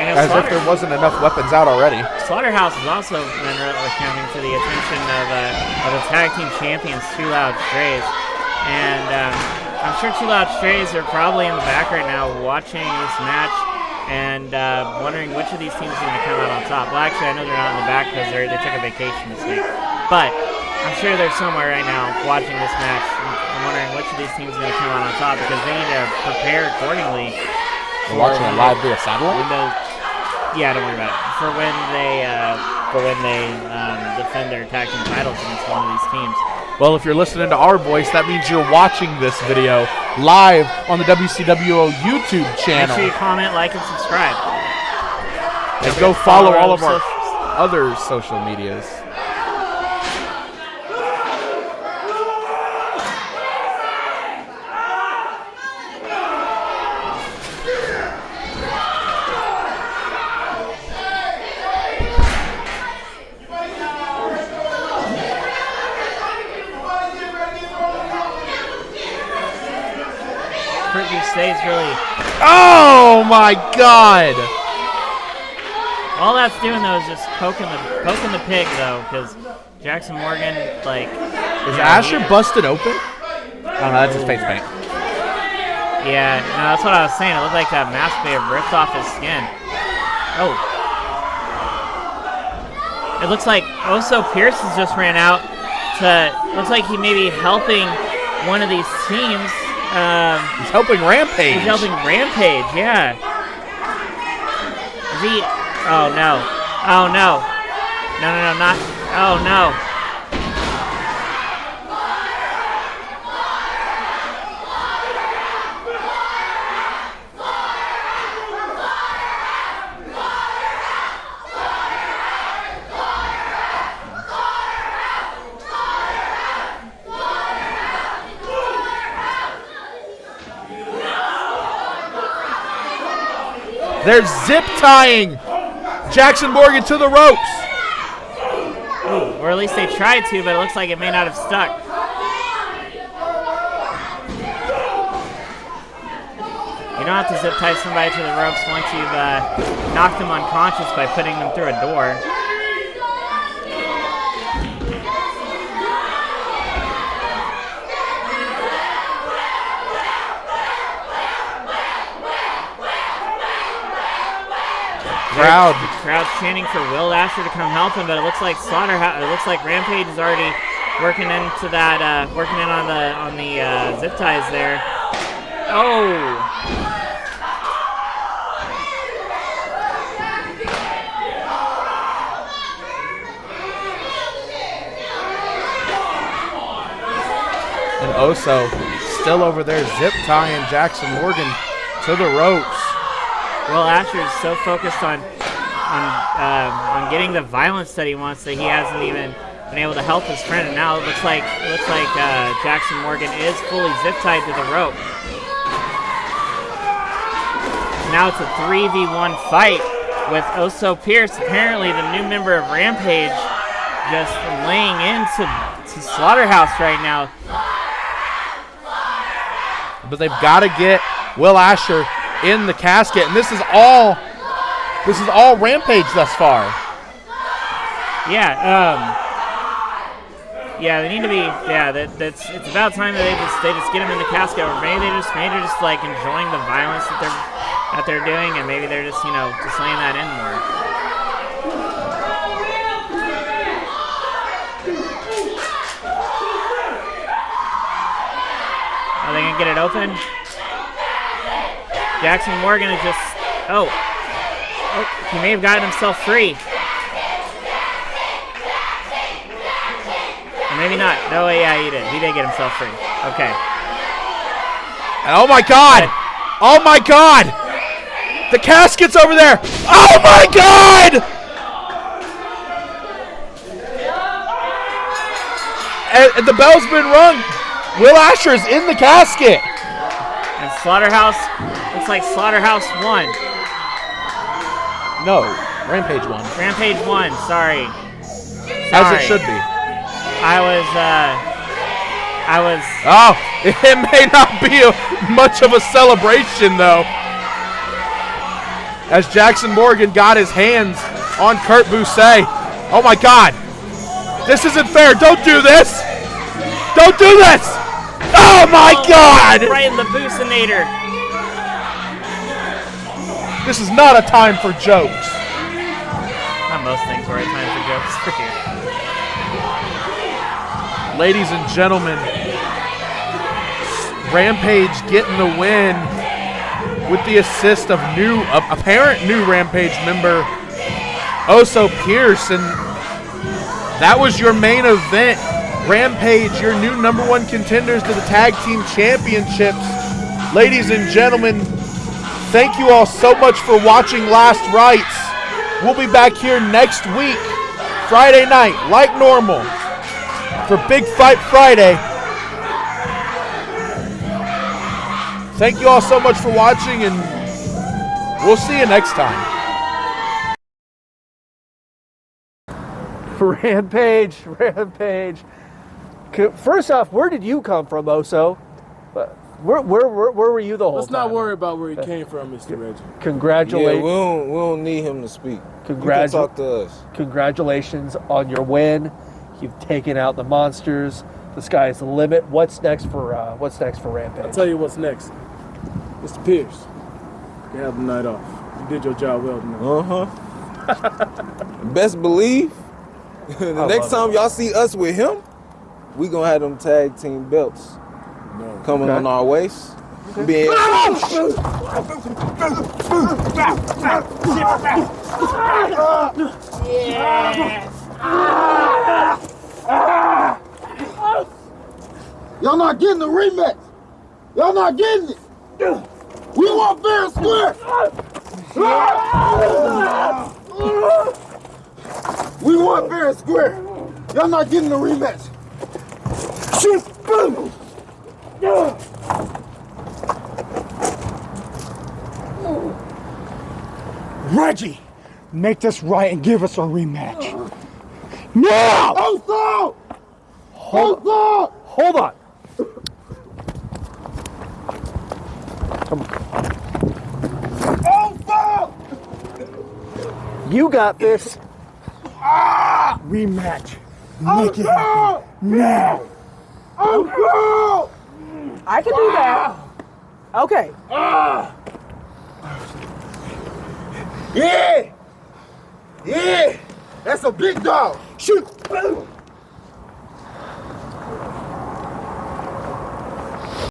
As if there wasn't enough weapons out already. Slaughterhouse has also been coming to the attention of the tag team champions, Too Loud Strays. And I'm sure Too Loud Strays are probably in the back right now watching this match and wondering which of these teams is going to come out on top. Well, actually, I know they're not in the back because they took a vacation this week. But I'm sure they're somewhere right now watching this match and wondering which of these teams is going to come out on top because they need to prepare accordingly. They're watching it live via satellite? Yeah, don't worry about it. For when they defend their tag team titles against one of these teams. Well, if you're listening to our voice, that means you're watching this video live on the WCWO YouTube channel. Make sure you comment, like, and subscribe. And go follow all of our other social medias. Stays really. Oh my God! All that's doing though is just poking the pig though, because Jackson Morgan is Asher busted open? Oh no, that's his face paint. Yeah, no, that's what I was saying. It looked like that mask may have ripped off his skin. Oh. It looks like Oso Pierce has just ran out looks like he may be helping one of these teams. He's helping Rampage. He's helping Rampage, yeah. Is he? Oh no. Oh no. No, not. Oh no. They're zip tying Jackson Morgan to the ropes. Ooh, or at least they tried to, but it looks like it may not have stuck. You don't have to zip tie somebody to the ropes once you've knocked them unconscious by putting them through a door. The crowd's chanting for Will Asher to come help him, but it looks like Rampage is already working into that, working in on the zip ties there. Oh! And Oso still over there zip tying Jackson Morgan to the ropes. Will Asher is so focused on getting the violence that he wants that he hasn't even been able to help his friend. And now it looks like Jackson Morgan is fully zip tied to the rope. Now it's a 3v1 fight with Oso Pierce, apparently the new member of Rampage, just laying into Slaughterhouse right now. But they've got to get Will Asher in the casket, and this is all Rampage thus far. Yeah, they need to be. Yeah, it's about time that they just get him in the casket. Or maybe they're just like enjoying the violence that they're doing, and maybe they're just just laying that in more. Are they gonna get it open? Jackson Morgan is just. Oh, he may have gotten himself free. Maybe not. No, yeah, he did. He did get himself free. Okay. And oh my God! Oh my God! The casket's over there! Oh my God! And the bell's been rung. Will Asher is in the casket. And Slaughterhouse, looks like Slaughterhouse won. No, Rampage won. Rampage won, sorry. As it should be. I was. Oh, it may not be much of a celebration, though. As Jackson Morgan got his hands on Kurt Bousset. Oh, my God. This isn't fair. Don't do this. Don't do this. Oh, my God. Right in the Bousinator. This is not a time for jokes. Not most things are a time for jokes for you. Ladies and gentlemen, Rampage getting the win with the assist of apparent new Rampage member Oso Pierce, and that was your main event. Rampage, your new #1 contenders to the Tag Team Championships. Ladies and gentlemen, thank you all so much for watching Last Rites. We'll be back here next week, Friday night, like normal, for Big Fight Friday. Thank you all so much for watching, and we'll see you next time. Rampage. First off, where did you come from, Oso? Where were you the whole time? Let's not worry about where he came from, Mr. Reggie. Congratulations. Yeah, we don't need him to speak. You can talk to us. Congratulations on your win. You've taken out the monsters. The sky's the limit. What's next for Rampage? I'll tell you what's next. Mr. Pierce, you can have the night off. You did your job well tonight. Best believe, the next time y'all see us with him, we gonna have them tag team belts coming on our waist. Being Y'all not getting the rematch. Y'all not getting it. We want fair and square. We want fair and square. Y'all not getting the rematch. Reggie, make this right and give us a rematch. Now! Oso! Hold Oso! Hold on. Oso! You got this. Rematch. Make it happen. Now. Oso! I can do that. Okay. Yeah! Yeah! That's a big dog! Shoot!